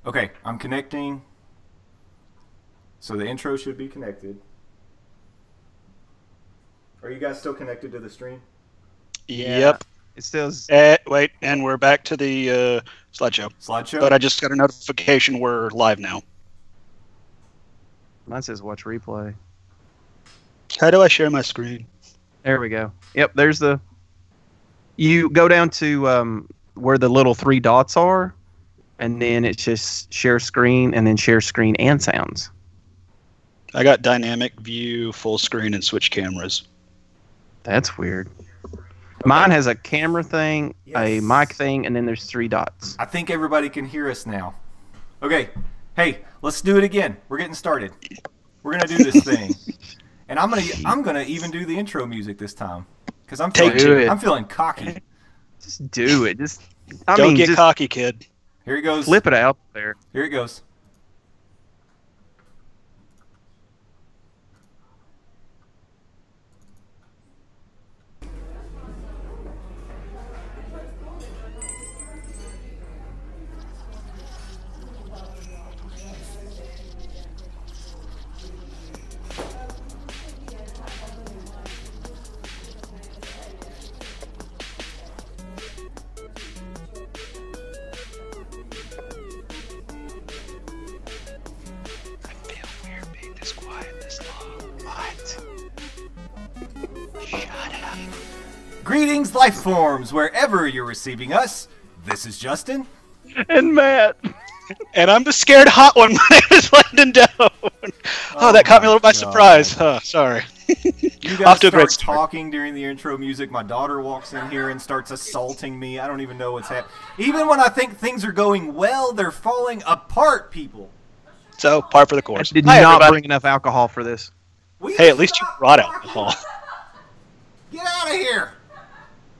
Okay, I'm connecting. So the intro should be connected. Are you guys still connected to the stream? Yep. It still. Wait, and we're back to the slideshow. Slideshow? But I just got a notification we're live now. Mine says watch replay. How do I share my screen? There we go. Yep, there's the. You go down to where the little three dots are, and then it's just share screen, and then share screen and sounds. I got dynamic view, full screen, and switch cameras. That's weird. Mine has a camera thing, a Yes. mic thing, and then there's three dots. I think everybody can hear us now. Okay, hey, let's do it again. We're getting started. We're gonna do this thing, and I'm gonna even do the intro music this time because I'm feeling cocky. Just do it. Just Don't get just cocky, kid. Here it goes. flip it out there. Here it goes. Greetings, life forms, wherever you're receiving us. This is Justin. And Matt. And I'm the scared hot one. My name is Landon Doe. Oh, that caught me a little by surprise. Oh, sorry. You guys Off to a great start start. talking during the intro music. My daughter walks in here and starts assaulting me. I don't even know what's happening. Even when I think things are going well, they're falling apart, people. So, par for the I course. did Hi, not everybody. bring enough alcohol for this. Will Hey, at least you stop brought talking? alcohol. Get out of here.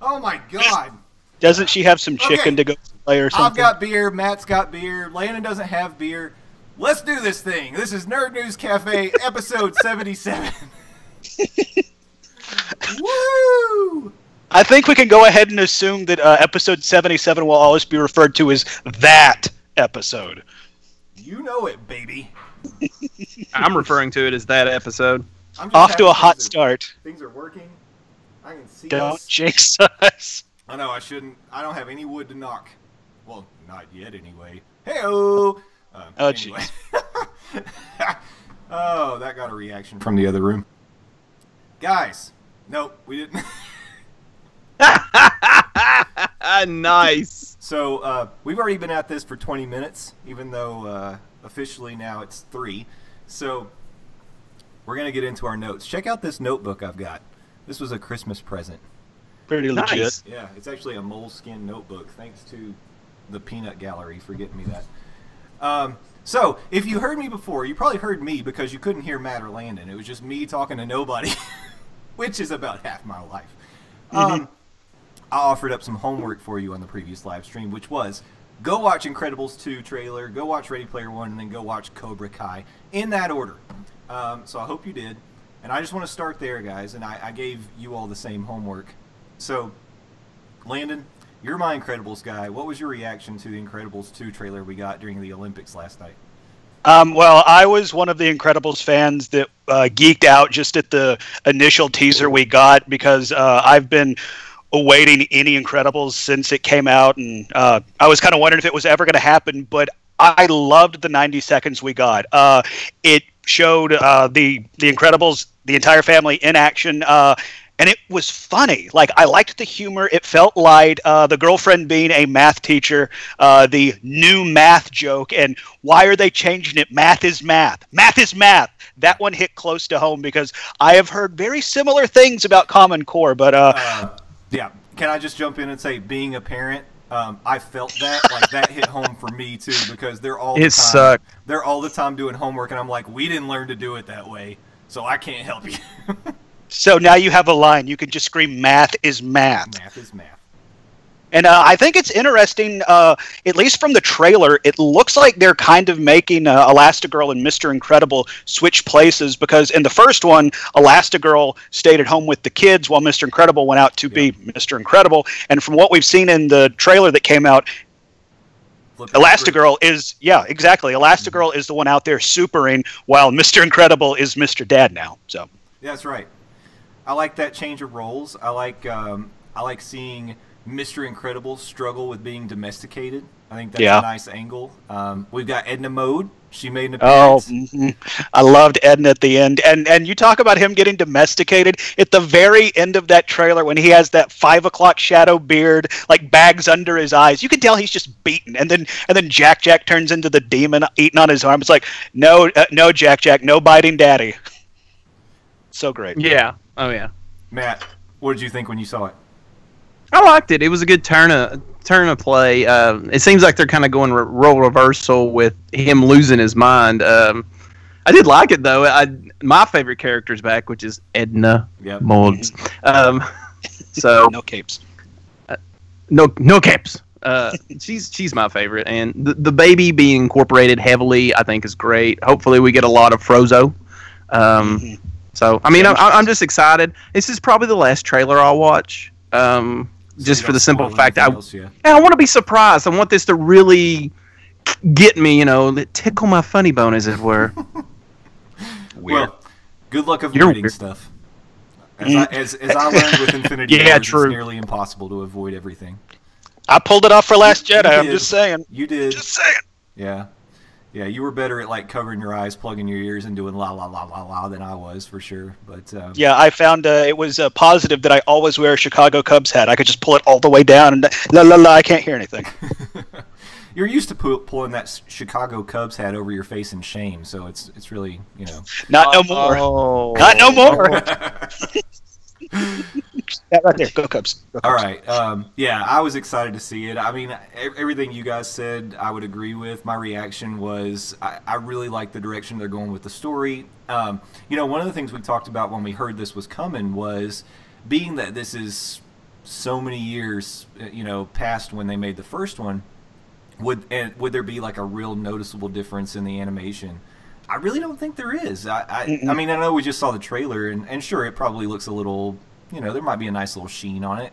Oh, my God. Doesn't she have some chicken Okay. to go play or something? I've got beer. Matt's got beer. Landon doesn't have beer. Let's do this thing. This is Nerd News Cafe, episode 77. Woo! I think we can go ahead and assume that episode 77 will always be referred to as that episode. You know it, baby. I'm referring to it as that episode. I'm just Off to a happy hot things are- start. Things are working. I can see Don't us. jinx us. I know, I shouldn't. I don't have any wood to knock. Well, not yet, anyway. Hey-oh! Oh, Anyway. Oh, that got a reaction from the other room. Guys. Nope, we didn't. Nice. So, we've already been at this for 20 minutes, even though officially now it's 3. So, we're going to get into our notes. Check out this notebook I've got. This was a Christmas present. Pretty legit. Nice. Yeah, it's actually a moleskin notebook, thanks to the Peanut Gallery for getting me that. So, if you heard me before, you probably heard me because you couldn't hear Matt or Landon. It was just me talking to nobody, which is about half my life. I offered up some homework for you on the previous live stream, which was go watch Incredibles 2 trailer, go watch Ready Player One, and then go watch Cobra Kai in that order. So I hope you did. And I just want to start there, guys, and I gave you all the same homework. So, Landon, you're my Incredibles guy. What was your reaction to the Incredibles 2 trailer we got during the Olympics last night? Well, I was one of the Incredibles fans that geeked out just at the initial teaser we got because I've been awaiting any Incredibles since it came out, and I was kind of wondering if it was ever going to happen, but I loved the 90 seconds we got. It showed the Incredibles, the entire family in action, and it was funny. Like, I liked the humor. It felt light. The girlfriend being a math teacher, the new math joke, and why are they changing it? Math is math. Math is math. That one hit close to home because I have heard very similar things about Common Core, but Yeah, can I just jump in and say, being a parent, I felt that. Like, that hit home for me, too, because they're all the It time, sucked. they're all the time doing homework, and I'm like, we didn't learn to do it that way, so I can't help you. so now you have a line. You can just scream, math is math. Math is math. And I think it's interesting, at least from the trailer, it looks like they're kind of making Elastigirl and Mr. Incredible switch places because in the first one, Elastigirl stayed at home with the kids while Mr. Incredible went out to be Mr. Incredible. And from what we've seen in the trailer that came out, Elastigirl is, yeah, exactly. Elastigirl is the one out there supering, while Mr. Incredible is Mr. Dad now. So Yeah, that's right. I like that change of roles. I like seeing Mr. Incredible struggle with being domesticated. I think that's a nice angle. We've got Edna Mode. She made an appearance. I loved Edna at the end. And you talk about him getting domesticated. At the very end of that trailer, when he has that 5 o'clock shadow beard, like bags under his eyes, you can tell he's just beaten. And then Jack Jack turns into the demon eating on his arm. It's like, no, Jack Jack, no biting daddy. So great. Yeah. Oh, yeah. Matt, what did you think when you saw it? I liked it. It was a good turn of play. It seems like they're kind of going role reversal with him losing his mind. I did like it though. My favorite character's back, which is Edna Mods. So no capes. No capes. She's my favorite, and the baby being incorporated heavily, I think, is great. Hopefully, we get a lot of Frozo. So I mean, I'm just excited. This is probably the last trailer I'll watch. Just for the simple fact I want to be surprised. I want this to really get me, tickle my funny bone, as it were. Well, good luck avoiding stuff. As I learned with Infinity Wars, it's nearly impossible to avoid everything. I pulled it off for Last Jedi. I'm just saying. You did. Just saying. Yeah. Yeah, you were better at covering your eyes, plugging your ears, and doing la la la la la than I was for sure. But yeah, I found it was positive that I always wear a Chicago Cubs hat. I could just pull it all the way down and la la la. I can't hear anything. You're used to pulling that Chicago Cubs hat over your face in shame, so it's really not no more. Not no more. That right there, go Cubs. Go Cubs. All right, yeah, I was excited to see it. I mean, everything you guys said, I would agree with. My reaction was, I really like the direction they're going with the story. One of the things we talked about when we heard this was coming was, being that this is so many years, past when they made the first one, would there be a real noticeable difference in the animation? I really don't think there is. I mean, I know we just saw the trailer, and sure, it probably looks a little, there might be a nice little sheen on it,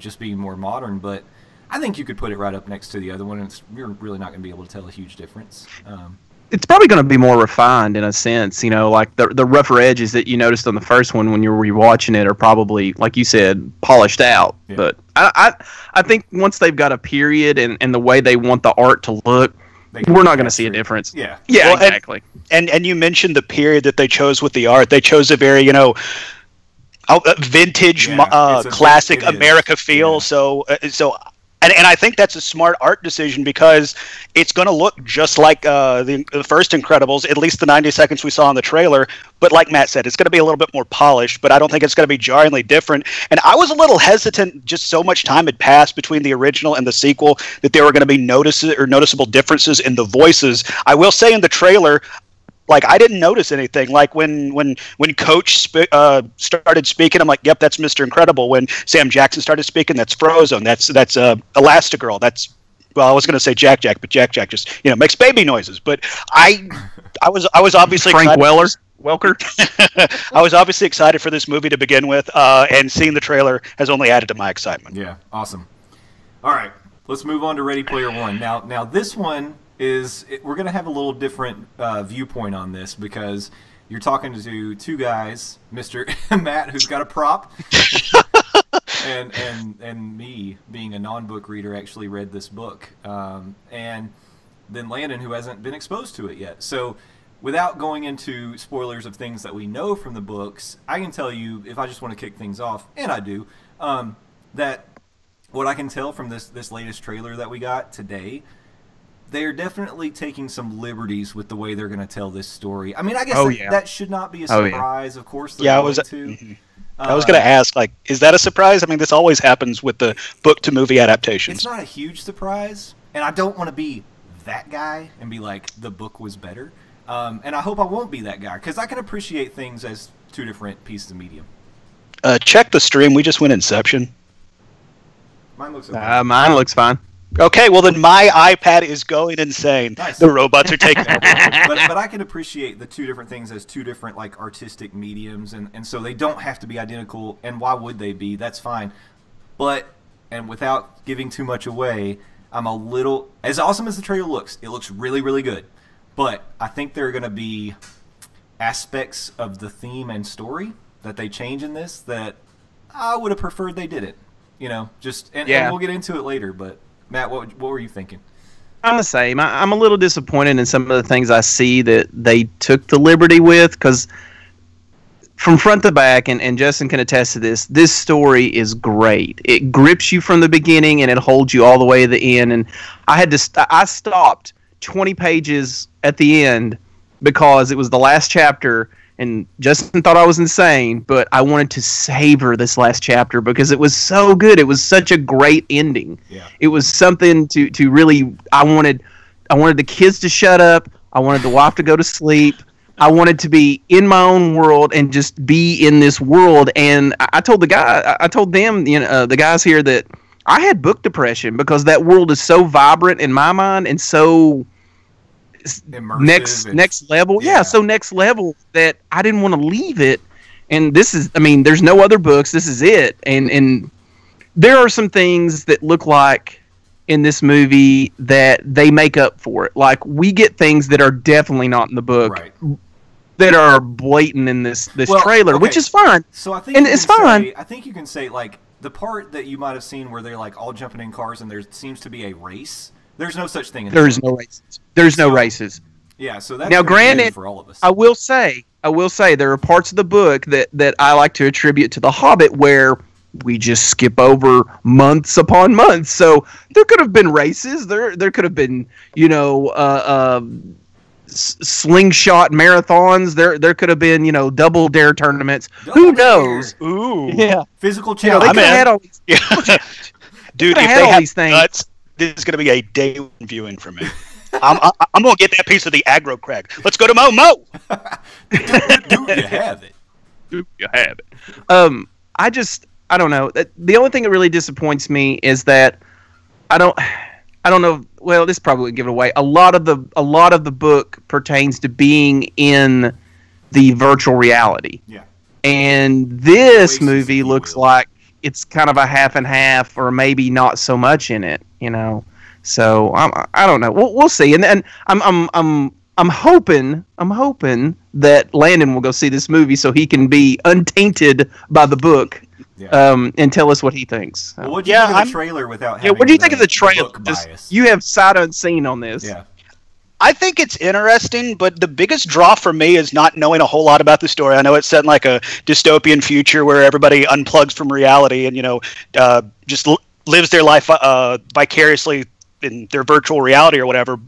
just being more modern, but I think you could put it right up next to the other one, and you're really not going to be able to tell a huge difference. It's probably going to be more refined in a sense, like the rougher edges that you noticed on the first one when you were rewatching it are probably, like you said, polished out. Yeah. But I think once they've got a period and the way they want the art to look, we're not going to see a difference. Yeah, well, exactly. And you mentioned the period that they chose with the art. They chose a very, vintage, classic America feel. Yeah. So, and I think that's a smart art decision because it's going to look just like the first Incredibles, at least the 90 seconds we saw in the trailer. But like Matt said, it's going to be a little bit more polished, but I don't think it's going to be jarringly different. And I was a little hesitant, just so much time had passed between the original and the sequel, that there were going to be noticeable differences in the voices. I will say in the trailer, I didn't notice anything. When Coach started speaking, I'm like, yep, that's Mr. Incredible. When Sam Jackson started speaking, that's Frozone. That's Elastigirl. I was going to say Jack Jack, but Jack Jack just makes baby noises. But I was obviously Frank excited. Welker. I was obviously excited for this movie to begin with, and seeing the trailer has only added to my excitement. Yeah, awesome. All right, let's move on to Ready Player One. Now this one we're going to have a little different viewpoint on this because you're talking to two guys, Mr. Matt, who's got a prop, and me, being a non-book reader, actually read this book, and then Landon, who hasn't been exposed to it yet. So without going into spoilers of things that we know from the books, I can tell you, if I just want to kick things off, and I do, that what I can tell from this latest trailer that we got today, they are definitely taking some liberties with the way they're going to tell this story. I mean, I guess that should not be a surprise. Of course, they're going to. I was going to ask, is that a surprise? I mean, this always happens with the book-to-movie adaptations. It's not a huge surprise, and I don't want to be that guy and be like, the book was better. And I hope I won't be that guy, because I can appreciate things as two different pieces of medium. Check the stream. We just went Inception. Mine looks okay. Mine looks fine. Okay, well then my iPad is going insane. Nice. The robots are taking over. But I can appreciate the two different things as two different artistic mediums, and so they don't have to be identical, and why would they be? That's fine. But, and without giving too much away, I'm a little, as awesome as the trailer looks, it looks really, really good. But I think there are going to be aspects of the theme and story that they change in this that I would have preferred they didn't. You know, and we'll get into it later. But Matt, what were you thinking? I'm the same. I'm a little disappointed in some of the things I see that they took the liberty with, because from front to back, and Justin can attest to this story is great. It grips you from the beginning and it holds you all the way to the end. And I stopped 20 pages at the end because it was the last chapter, and Justin thought I was insane, but I wanted to savor this last chapter because it was so good. It was such a great ending. Yeah. It was something to really, I wanted the kids to shut up. I wanted the wife to go to sleep. I wanted to be in my own world and just be in this world. And I told them, the guys here, that I had book depression because that world is so vibrant in my mind and so immersive next level. Yeah, so next level that I didn't want to leave it. And this is, there's no other books. This is it. And there are some things that look like in this movie that they make up for it. Like, we get things that are definitely not in the book. Right. That are blatant in this trailer, which is fine. So I think it's fine. I think you can say, like, the part that you might have seen where they're like all jumping in cars and there seems to be a race. There's no such thing. There's no races. There's no races. Yeah. So that's now, granted, for all of us. I will say there are parts of the book that I like to attribute to The Hobbit where we just skip over months upon months. So there could have been races. There could have been, slingshot marathons. There could have been, double dare tournaments. Who knows? Ooh. Yeah. Physical challenge. They could have had all these, dude, if they have nuts, this is going to be a day one viewing for me. I'm going to get that piece of the aggro crag. Let's go to Momo. Do you have it? Do you have it? I don't know. The only thing that really disappoints me is that I don't know. Well, this probably would give it away. A lot of the book pertains to being in the virtual reality. Yeah. And this movie looks like it's kind of a half and half, or maybe not so much in it. So I don't know. We'll see. And I'm hoping that Landon will go see this movie so he can be untainted by the book. Yeah. And tell us what he thinks. Well, what do you think of the trailer without having what do you think of the trailer? Bias? You have sight unseen on this. Yeah. I think it's interesting, but the biggest draw for me is not knowing a whole lot about the story. I know it's set in like a dystopian future where everybody unplugs from reality and, just lives their life vicariously in their virtual reality or whatever.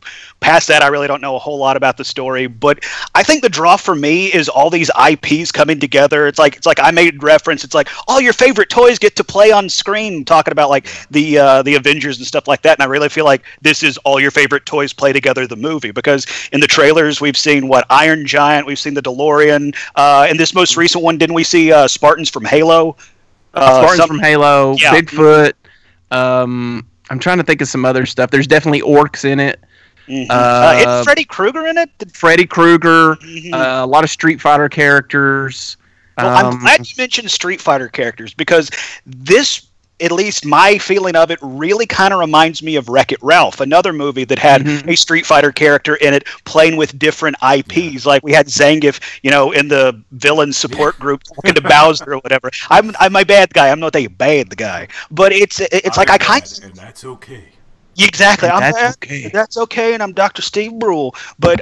Past that, I really don't know a whole lot about the story, but I think the draw for me is all these IPs coming together. It's like I made reference. It's like all your favorite toys get to play on screen, talking about like the Avengers and stuff like that. And I really feel like this is all your favorite toys play together, the movie, because in the trailers we've seen Iron Giant, we've seen the DeLorean, in this most recent one, didn't we see Spartans from Halo? From Halo, yeah. Bigfoot. I'm trying to think of some other stuff. There's definitely orcs in it. Mm-hmm. Is Freddy Krueger in it? Freddy Krueger. Mm-hmm. A lot of Street Fighter characters. Well, I'm glad you mentioned Street Fighter characters because this, at least my feeling of it, really kind of reminds me of Wreck-It Ralph, another movie that had a Street Fighter character in it playing with different IPs. Like we had Zangief, in the villain support group talking to Bowser or whatever. I'm my bad guy. I'm not a bad guy. But it's like I kind of... And that's okay. Exactly. That's okay, and I'm Dr. Steve Brule. But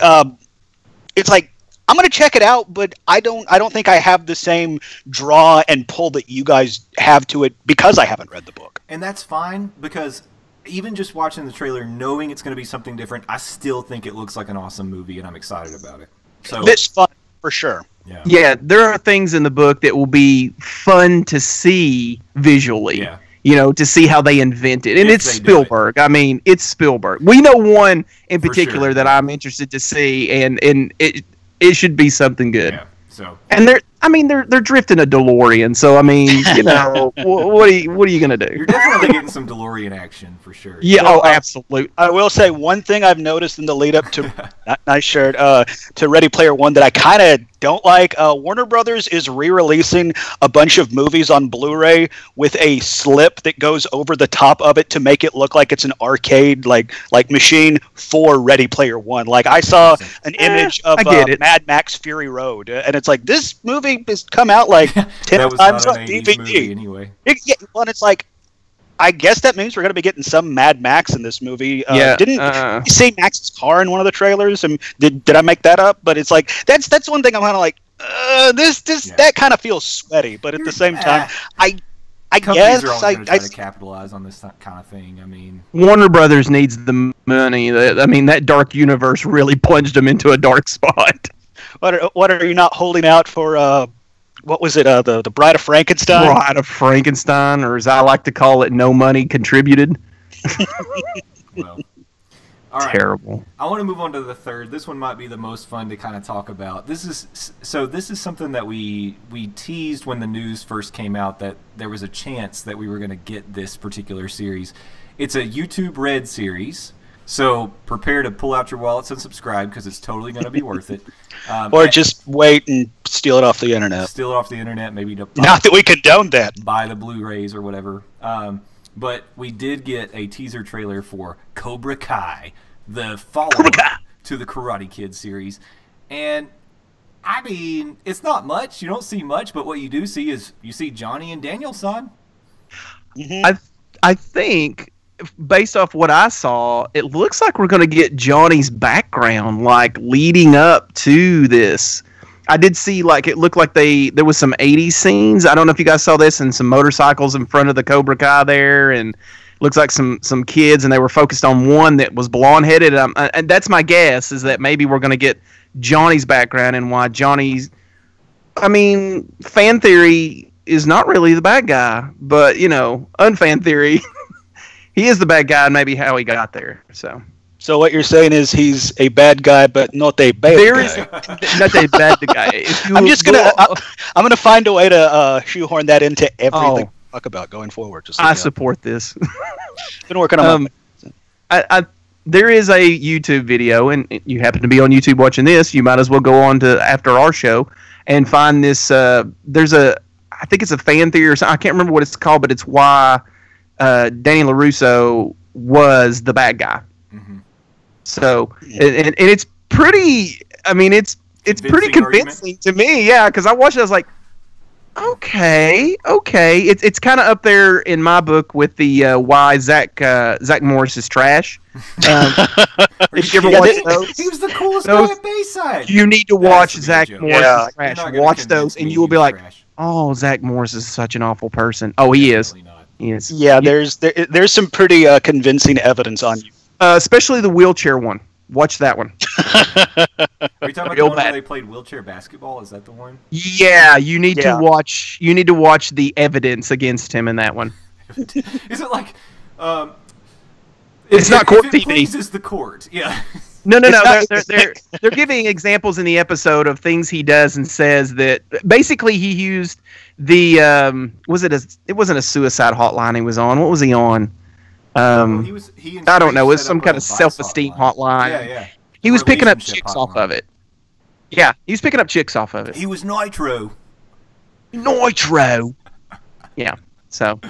it's like, I'm going to check it out, but I don't think I have the same draw and pull that you guys have to it because I haven't read the book. And that's fine, because even just watching the trailer, knowing it's going to be something different, I still think it looks like an awesome movie, and I'm excited about it. So it's fun, for sure. Yeah, there are things in the book that will be fun to see visually. Yeah. To see how they invent it. And it's Spielberg. It's Spielberg. We know one in particular that I'm interested to see, and it should be something good. Yeah. So. And I mean, they're drifting a DeLorean, so I mean, you know, what are you gonna do? You're definitely getting some DeLorean action for sure. Yeah, absolutely. I will say one thing I've noticed in the lead up to nice shirt to Ready Player One that I kind of don't like. Warner Brothers is re-releasing a bunch of movies on Blu-ray with a slip that goes over the top of it to make it look like it's an arcade like machine for Ready Player One. Like I saw an image of Mad Max Fury Road, and it's like this movie has come out like 10 times on DVD. Anyway. Well, and it's like, I guess that means we're going to be getting some Mad Max in this movie. Didn't you see Max's car in one of the trailers? And did I make that up? But it's like that's one thing I'm kind of like, that kind of feels sweaty. But at the same time, I guess are always going to try to capitalize on this kind of thing. I mean, Warner Brothers needs the money. I mean, that dark universe really plunged them into a dark spot. What are you not holding out for? What was it? The Bride of Frankenstein? Bride of Frankenstein, or as I like to call it, No Money Contributed. Well, all right. Terrible. I want to move on to the third. This one might be the most fun to kind of talk about. This is something that we teased when the news first came out that there was a chance that we were going to get this particular series. It's a YouTube Red series. So prepare to pull out your wallets and subscribe because it's totally going to be worth it. Or just wait and steal it off the internet. Steal it off the internet, maybe to not that we condone that. Buy the Blu-rays or whatever. But we did get a teaser trailer for Cobra Kai, the follow-up to the Karate Kid series. And, I mean, it's not much. You don't see much, but what you do see is you see Johnny and Daniel-san. Mm-hmm. I think, based off what I saw, it looks like we're going to get Johnny's background, like, leading up to this. I did see, like, it looked like there was some 80s scenes. I don't know if you guys saw this, and some motorcycles in front of the Cobra Kai there, and looks like some kids, and they were focused on one that was blonde-headed. And that's my guess, is that maybe we're going to get Johnny's background and why Johnny's... I mean, fan theory is not really the bad guy, but, you know, unfan theory... He is the bad guy, and maybe how he got there. So what you're saying is he's a bad guy, but not a bad guy. Not a bad guy. I'm gonna find a way to shoehorn that into everything we talk about going forward. I support this. Been working on. There is a YouTube video, and you happen to be on YouTube watching this. You might as well go on to after our show and find this. I think it's a fan theory or something. I can't remember what it's called, but it's why. Danny LaRusso was the bad guy. Mm-hmm. So, and it's pretty, I mean, it's pretty convincing to me, yeah, because I watched it, I was like, okay. It's kind of up there in my book with the why Zach Morris is trash. If you ever watch those, he was the coolest guy at Bayside. You need to watch Zach Morris is trash. Watch those, and you will be like, oh, Zach Morris is such an awful person. Oh, he is. Yes. Yeah, there's some pretty convincing evidence on you. Especially the wheelchair one. Watch that one. Are you talking about the one where they played wheelchair basketball? Is that the one? Yeah, you need to watch. You need to watch the evidence against him in that one. Is it like? It's not court TV. It pleases the court. Yeah. No. They're giving examples in the episode of things he does and says that basically he used the it wasn't a suicide hotline he was on. What was he on? I don't know. It was some kind of self-esteem hotline. Yeah. He was picking up chicks off of it. Yeah, he was picking up chicks off of it. He was Nitro. Yeah. So.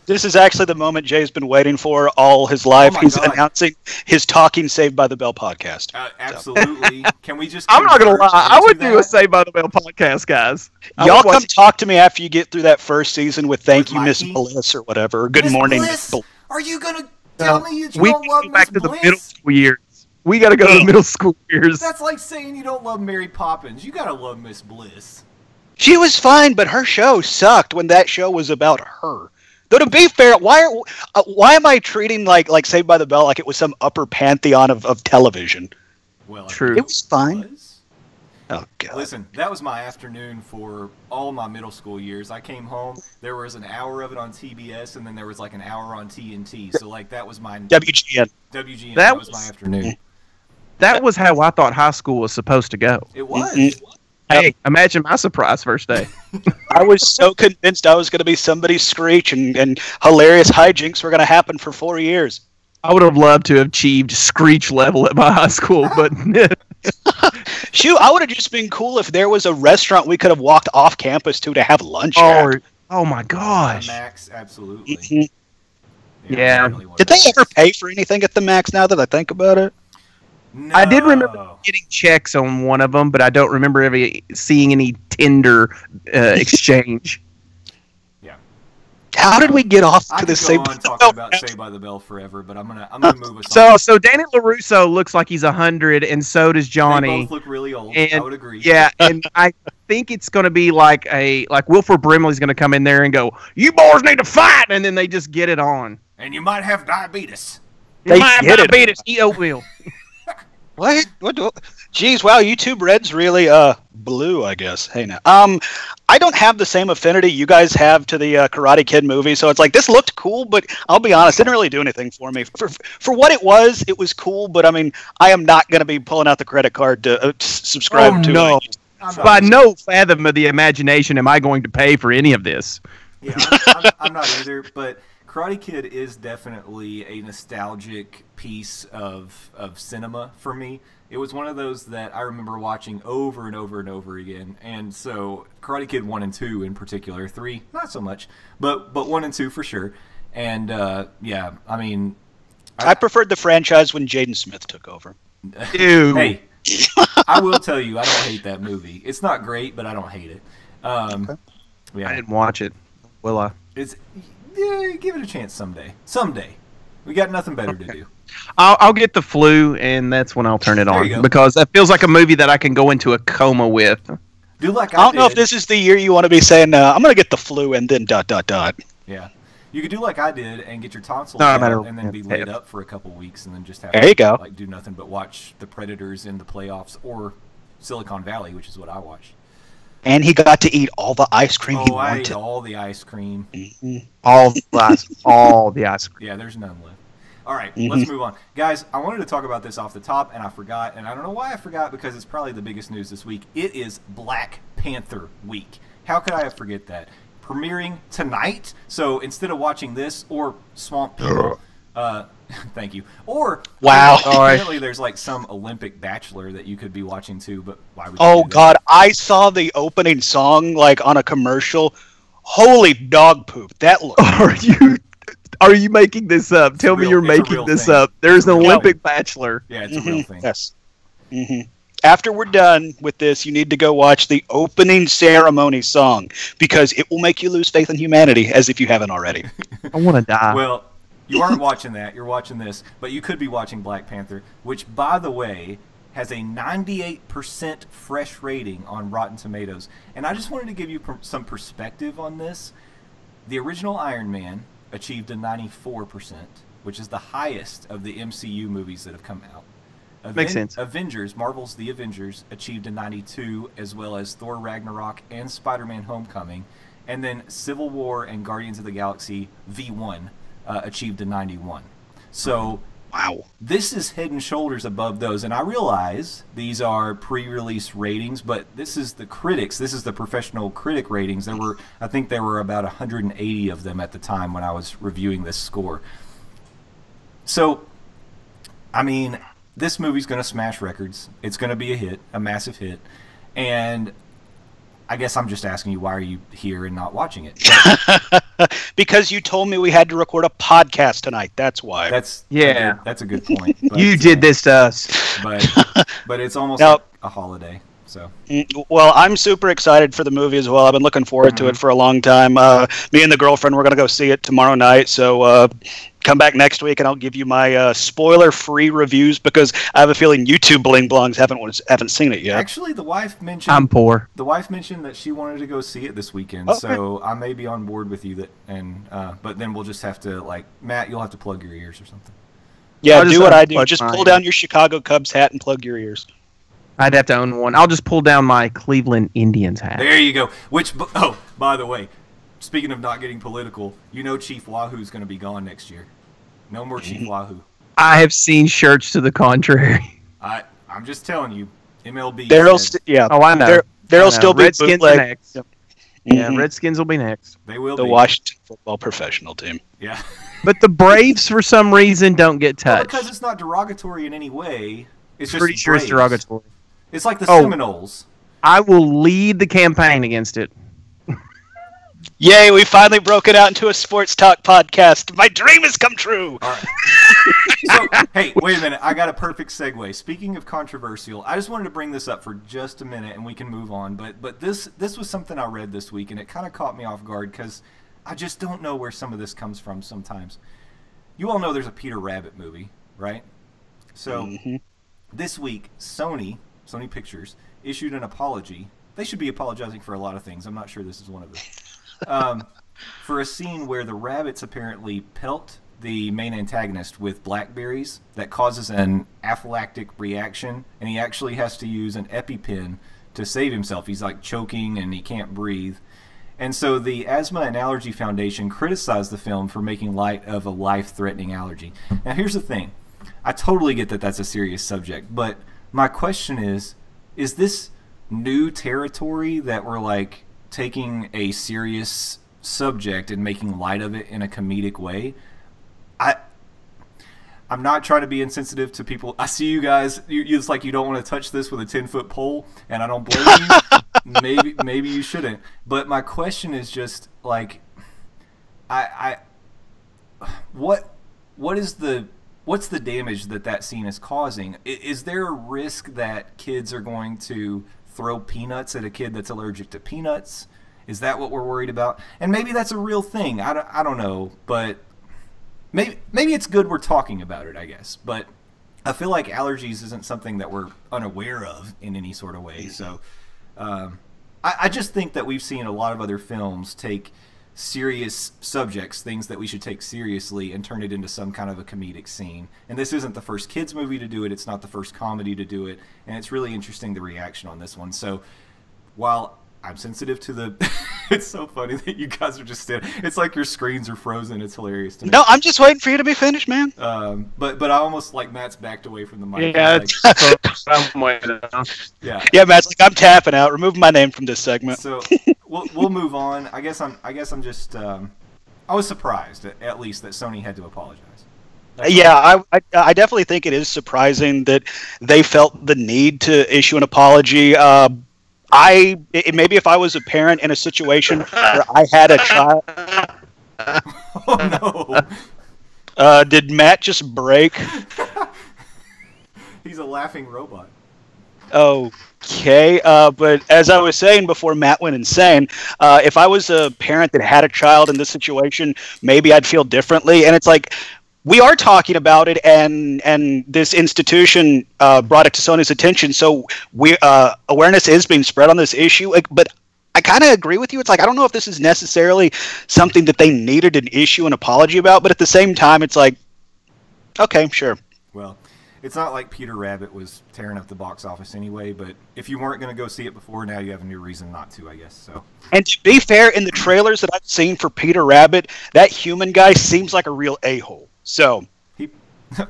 This is actually the moment Jay's been waiting for all his life. He's announcing his Talking Saved by the Bell podcast. Absolutely. Can we just... I'm not going to lie. I would do a Saved by the Bell podcast, guys. Y'all come talk to me after you get through that first season with Thank You, Miss Bliss, or whatever. Good morning, Miss Bliss. Are you going to tell me that you don't love Miss Bliss? We back to the middle school years. We got to go to the middle school years. That's like saying you don't love Mary Poppins. You got to love Miss Bliss. She was fine, but her show sucked when that show was about her. Though to be fair, why am I treating like Saved by the Bell like it was some upper pantheon of television? Well, true. It was fine. Oh God! Listen, that was my afternoon for all my middle school years. I came home, there was an hour of it on TBS, and then there was like an hour on TNT. So like that was my WGN. That was my afternoon. That was how I thought high school was supposed to go. It was. Mm-hmm. Hey, imagine my surprise first day. I was so convinced I was going to be somebody's Screech and hilarious hijinks were going to happen for 4 years. I would have loved to have achieved Screech level at my high school, but Shoot, I would have just been cool if there was a restaurant we could have walked off campus to have lunch at. Oh my gosh. Max, absolutely. Mhm. Yeah. it really was. Did they ever pay for anything at the Max now that I think about it? No. I did remember getting checks on one of them, but I don't remember ever seeing any tender exchange. Yeah. How did we get off I to could the go same? on talking about Saved by the Bell forever, but I'm gonna move us on. So Danny LaRusso looks like he's 100, and so does Johnny. They both look really old. And, I would agree. Yeah, and I think it's going to be like Wilford Brimley's going to come in there and go, "You boys need to fight," and then they just get it on. And you might have diabetes. You might have diabetes. Eat oatmeal. What? Jeez, wow, YouTube Red's really blue, I guess. Hey now. I don't have the same affinity you guys have to the Karate Kid movie, so it's like this looked cool, but I'll be honest, it didn't really do anything for me. For what it was cool, but I mean, I am not going to be pulling out the credit card to subscribe to no. it. By no fathom of the imagination am I going to pay for any of this. Yeah, I'm not either, but Karate Kid is definitely a nostalgic piece of cinema for me. It was one of those that I remember watching over and over and over again, and so Karate Kid 1 and 2 in particular, 3 not so much, but 1 and 2 for sure. And yeah, I mean, I preferred the franchise when Jaden Smith took over. Ew. Hey, I will tell you, I don't hate that movie. It's not great, but I don't hate it. Okay. Yeah, I didn't watch it. Will I? it's give it a chance someday. Someday, we got nothing better to do. I'll get the flu, and that's when I'll turn it There you go. on, because that feels like a movie that I can go into a coma with. Do like I don't know if did. this is the year you want to be saying, I'm going to get the flu and then ... Yeah. You could do like I did and get your tonsils No, out matter- and then be yeah. laid up for a couple weeks and then just have There you go. like do nothing but watch the Predators in the playoffs or Silicon Valley, which is what I watched. And he got to eat all the ice cream he Oh, I ate wanted. all the ice cream. All the ice cream. Yeah, there's none left. All right, Mm-hmm. let's move on. Guys, I wanted to talk about this off the top, and I forgot, and I don't know why I forgot because it's probably the biggest news this week. It is Black Panther week. How could I forget that? Premiering tonight, so instead of watching this or Swamp People, thank you. Or Wow. apparently there's like some Olympic Bachelor that you could be watching too, but why would you Oh do that? God, I saw the opening song like on a commercial. Holy dog poop! That looked. Are you making this up? Tell me real- you're it's a making real this thing. up. There's an It's a real Olympic Bachelor. Yeah, it's a real thing. Yes. After we're done with this, you need to go watch the opening ceremony song because it will make you lose faith in humanity, as if you haven't already. I want to die. Well, you aren't watching that. You're watching this, but you could be watching Black Panther, which, by the way, has a 98% fresh rating on Rotten Tomatoes. And I just wanted to give you some perspective on this. The original Iron Man achieved a 94%, which is the highest of the MCU movies that have come out. Makes sense. Avengers, Marvel's The Avengers, achieved a 92, as well as Thor Ragnarok and Spider-Man Homecoming. And then Civil War and Guardians of the Galaxy V1 achieved a 91. So Wow. this is head and shoulders above those. And I realize these are pre-release ratings, but this is the critics. This is the professional critic ratings. I think there were about 180 of them at the time when I was reviewing this score. So, I mean, this movie's going to smash records. It's going to be a hit, a massive hit. And I guess I'm just asking you, why are you here and not watching it? Because you told me we had to record a podcast tonight. That's why. That's a good point. But, You did this to us. but it's almost Now- like a holiday. So Well, I'm super excited for the movie as well. I've been looking forward to it for a long time. Me and the girlfriend, we're going to go see it tomorrow night. So come back next week and I'll give you my spoiler-free reviews because I have a feeling YouTube bling blongs haven't seen it yet. actually, the wife mentioned I'm poor. the wife mentioned that she wanted to go see it this weekend. Okay. So I may be on board with you. But then we'll just have to Matt, you'll have to plug your ears or something. Yeah, I'll just do what I do. unplug Just mine. pull down your Chicago Cubs hat and plug your ears. I'd have to own one. I'll just pull down my Cleveland Indians hat. There you go. By the way, speaking of not getting political, Chief Wahoo's going to be gone next year. No more Chief Wahoo. I have seen shirts to the contrary. I'm just telling you, MLB. Daryl, said- yeah. Oh, I know. There'll still be Redskins are bootleg. next. Yep. Yeah, Mhm. Redskins will be next. They will The be. Washington football professional team. Yeah. But the Braves, for some reason, don't get Well, touched. because it's not derogatory in any way. It's just Pretty sure it's Braves. derogatory. It's like the Oh. Seminoles. I will lead the campaign against it. Yay, we finally broke it out into a sports talk podcast. My dream has come true. All right. So, hey, wait a minute. I got a perfect segue. Speaking of controversial, I just wanted to bring this up for just a minute, and we can move on. But this was something I read this week, and it kind of caught me off guard because I just don't know where some of this comes from sometimes. You all know there's a Peter Rabbit movie, right? So this week, Sony Pictures, issued an apology. They should be apologizing for a lot of things. I'm not sure this is one of them. For a scene where the rabbits apparently pelt the main antagonist with blackberries that causes an anaphylactic reaction, and he actually has to use an EpiPen to save himself. He's like choking and he can't breathe. And so the Asthma and Allergy Foundation criticized the film for making light of a life-threatening allergy. Now here's the thing. I totally get that that's a serious subject, but my question is this new territory that we're like taking a serious subject and making light of it in a comedic way? I'm not trying to be insensitive to people. I see you guys. It's like you don't want to touch this with a 10-foot pole, and I don't blame you. Maybe you shouldn't. But my question is just like, what's the damage that scene is causing? Is there a risk that kids are going to throw peanuts at a kid that's allergic to peanuts? Is that what we're worried about? And maybe that's a real thing. I don't know, but maybe it's good we're talking about it, I guess. But I feel like allergies isn't something that we're unaware of in any sort of way. So I just think that we've seen a lot of other films take serious subjects, things that we should take seriously, and turn it into some kind of a comedic scene. And this isn't the first kids movie to do it. It's not the first comedy to do it. And it's really interesting, the reaction on this one. So while I'm sensitive to the... It's so funny that you guys are just standing... It's like your screens are frozen. It's hilarious to me. No, I'm just waiting for you to be finished, man. But I almost like Matt's backed away from the mic. Yeah, Yeah. Yeah, Matt's like, I'm tapping out. Remove my name from this segment. So we'll move on. I guess I'm just I was surprised at least that Sony had to apologize. Yeah, I definitely think it is surprising that they felt the need to issue an apology. Maybe if I was a parent in a situation where I had a child. Oh no! Did Matt just break? He's a laughing robot. Okay, but as I was saying before Matt went insane, if I was a parent that had a child in this situation, maybe I'd feel differently. And it's like, we are talking about it, and this institution brought it to Sony's attention, so awareness is being spread on this issue. But I kind of agree with you. It's like, I don't know if this is necessarily something that they needed an issue an apology about, but at the same time, it's like, okay, sure. Well, it's not like Peter Rabbit was tearing up the box office anyway, but if you weren't going to go see it before, now you have a new reason not to, I guess. So. And to be fair, in the trailers that I've seen for Peter Rabbit, that human guy seems like a real a-hole. So,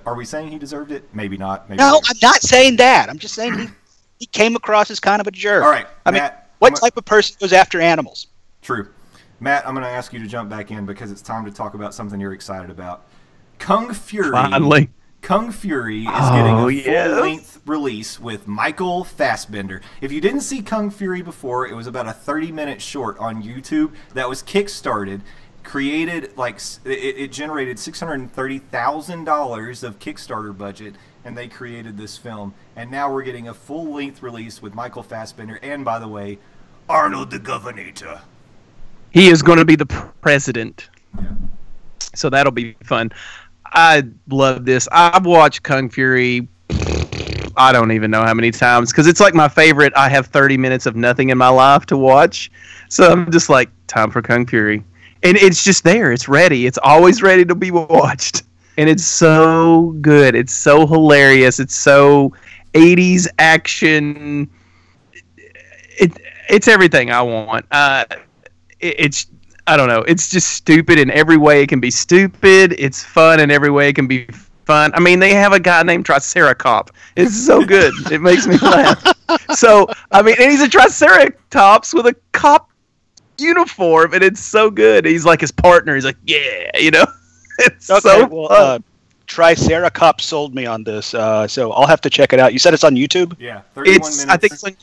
are we saying he deserved it? Maybe not. Maybe no, later. I'm not saying that. I'm just saying he came across as kind of a jerk. All right, I Matt, mean, what type of person goes after animals? True. Matt, I'm going to ask you to jump back in because it's time to talk about something you're excited about. Kung Fury. Finally. Kung Fury is getting a yes. full-length release with Michael Fassbender. If you didn't see Kung Fury before, it was about a 30-minute short on YouTube that was kickstarted. Created it generated $630,000 of Kickstarter budget, and they created this film. And now we're getting a full-length release with Michael Fassbender, and by the way, Arnold the Governator. He is going to be the president. Yeah. So that'll be fun. I love this. I've watched Kung Fury, I don't even know how many times, because it's like my favorite. I have 30 minutes of nothing in my life to watch. So I'm just like, time for Kung Fury. And it's just there. It's ready. It's always ready to be watched. And it's so good. It's so hilarious. It's so 80s action. It's everything I want. It's I don't know. It's just stupid in every way it can be stupid. It's fun in every way it can be fun. I mean, they have a guy named Triceracop. It's so good. It makes me laugh. So, I mean, and he's a Triceratops with a cop uniform, and it's so good. He's like his partner. He's like, yeah, It's Okay, so well, fun. Triceratops sold me on this, so I'll have to check it out. You said it's on YouTube? Yeah, 31 minutes. I think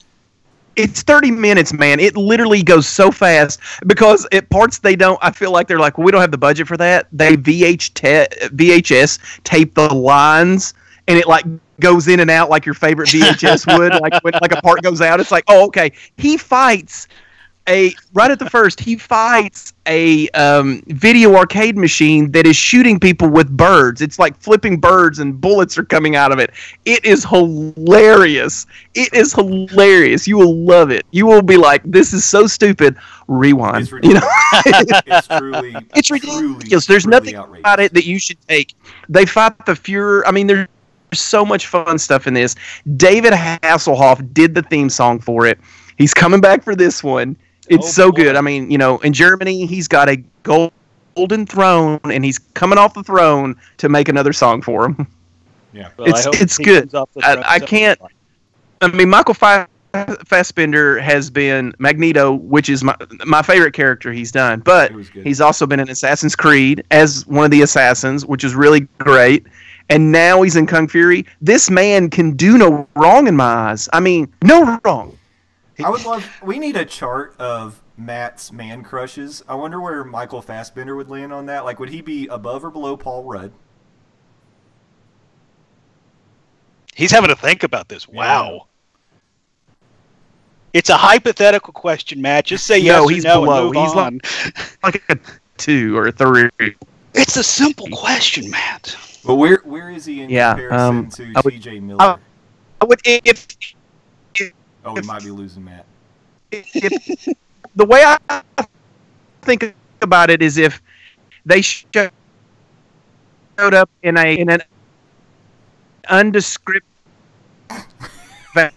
it's 30 minutes, man. It literally goes so fast because at parts I feel like they're like, well, we don't have the budget for that. They VHS tape the lines, and it like goes in and out like your favorite VHS would. Like when like a part goes out, it's like, oh, okay. He fights right at the first, he fights a video arcade machine that is shooting people with birds. It's like flipping birds and bullets are coming out of it. It is hilarious. It is hilarious. You will love it. You will be like, this is so stupid. Rewind. It's ridiculous. It's ridiculous. There's nothing about it that you should take. They fight the Fuhrer. I mean, there's so much fun stuff in this. David Hasselhoff did the theme song for it. He's coming back for this one. It's so good. I mean, in Germany, he's got a golden throne, and he's coming off the throne to make another song for him. Yeah, well, it's good. I can't. I mean, Michael Fassbender has been Magneto, which is my favorite character he's done, but he's also been in Assassin's Creed as one of the assassins, which is really great. And now he's in Kung Fury. This man can do no wrong in my eyes. I mean, no wrong. I would love. We need a chart of Matt's man crushes. I wonder where Michael Fassbender would land on that. Like, would he be above or below Paul Rudd? He's having to think about this. Wow. Yeah. It's a hypothetical question, Matt. Just say yes or no and move on. Like a 2 or a 3. It's a simple question, Matt. But where is he in comparison to T.J. Miller? I would if we might be losing Matt. The way I think about it is if they showed up in an undescript and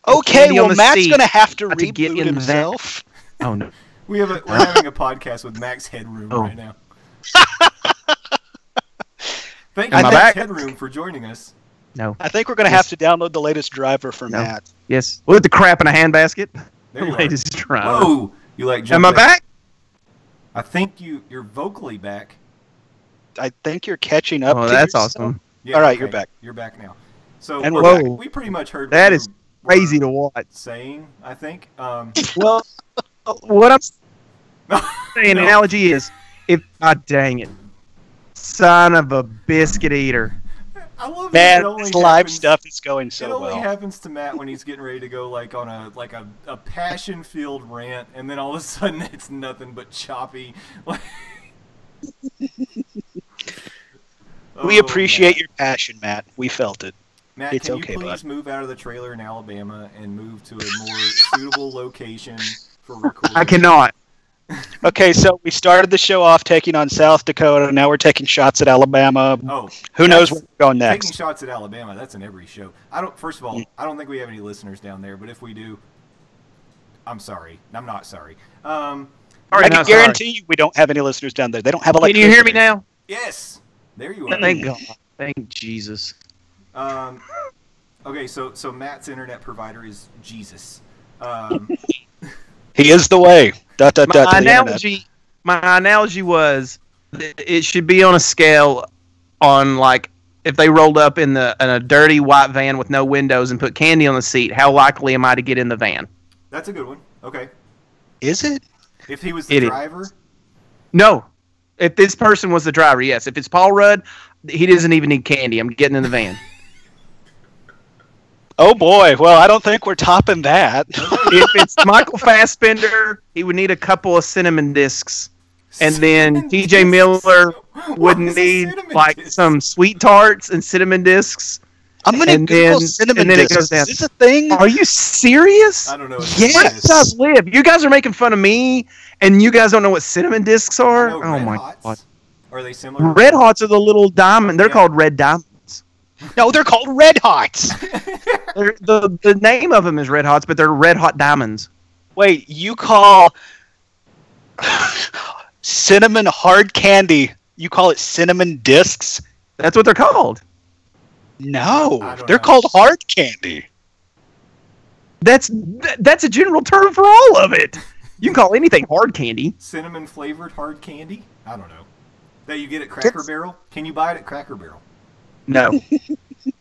okay, well, Matt's going to have to reboot himself. Oh no, we're having a podcast with Max Headroom right now. Thank you, Max Headroom, for joining us. No. I think we're going to have to download the latest driver for Matt. Yes. With the crap in a handbasket. There you latest driver. Whoa! You like Am I back? I think you're vocally back. I think you're catching up. Oh, that's awesome. Yeah, all right, you're back. You're back now. So and we're back. We pretty much heard that is crazy to watch. Saying, I think. Well, what I'm saying, analogy is, dang it. Son of a biscuit eater. I love that. Man, this live stuff is going so well. It only happens to Matt when he's getting ready to go like on a passion-filled rant, and then all of a sudden it's nothing but choppy. We appreciate your passion, Matt. We felt it. Matt, it's can okay, you please move out of the trailer in Alabama and move to a more suitable location for recording? I cannot. Okay, so we started the show off taking on South Dakota. Now we're taking shots at Alabama. Oh, who knows where we're going next? Taking shots at Alabama, that's in every show. First of all, I don't think we have any listeners down there, but if we do, I'm sorry. I'm not sorry. I can guarantee you we don't have any listeners down there. They don't have electricity. Can you hear me now? Yes. There you are. Thank God. Thank Jesus. Okay, so Matt's internet provider is Jesus. He is the way. My analogy was it should be on a scale on like if they rolled up in a dirty white van with no windows and put candy on the seat, how likely am I to get in the van? That's a good one. Okay. Is it? If he was the driver? No. If this person was the driver, yes. If it's Paul Rudd, he doesn't even need candy. I'm getting in the van. Oh boy! Well, I don't think we're topping that. If it's Michael Fassbender, he would need a couple of cinnamon discs, and then T.J. Miller would need like some sweet tarts and cinnamon discs. I'm gonna Google cinnamon discs. It goes down. Is this a thing? Are you serious? I don't know. Yes, you guys live. You guys are making fun of me, and you guys don't know what cinnamon discs are. Oh my God! Are they similar? Red Hots are the little diamond. They're called Red Diamonds. No, they're called Red Hots. The name of them is Red Hots, but they're Red Hot Diamonds. Wait, you call cinnamon hard candy, you call it cinnamon discs? That's what they're called. No, they're called hard candy. That's a general term for all of it. You can call anything hard candy. Cinnamon flavored hard candy? I don't know. That you get at Cracker Barrel? Can you buy it at Cracker Barrel? No.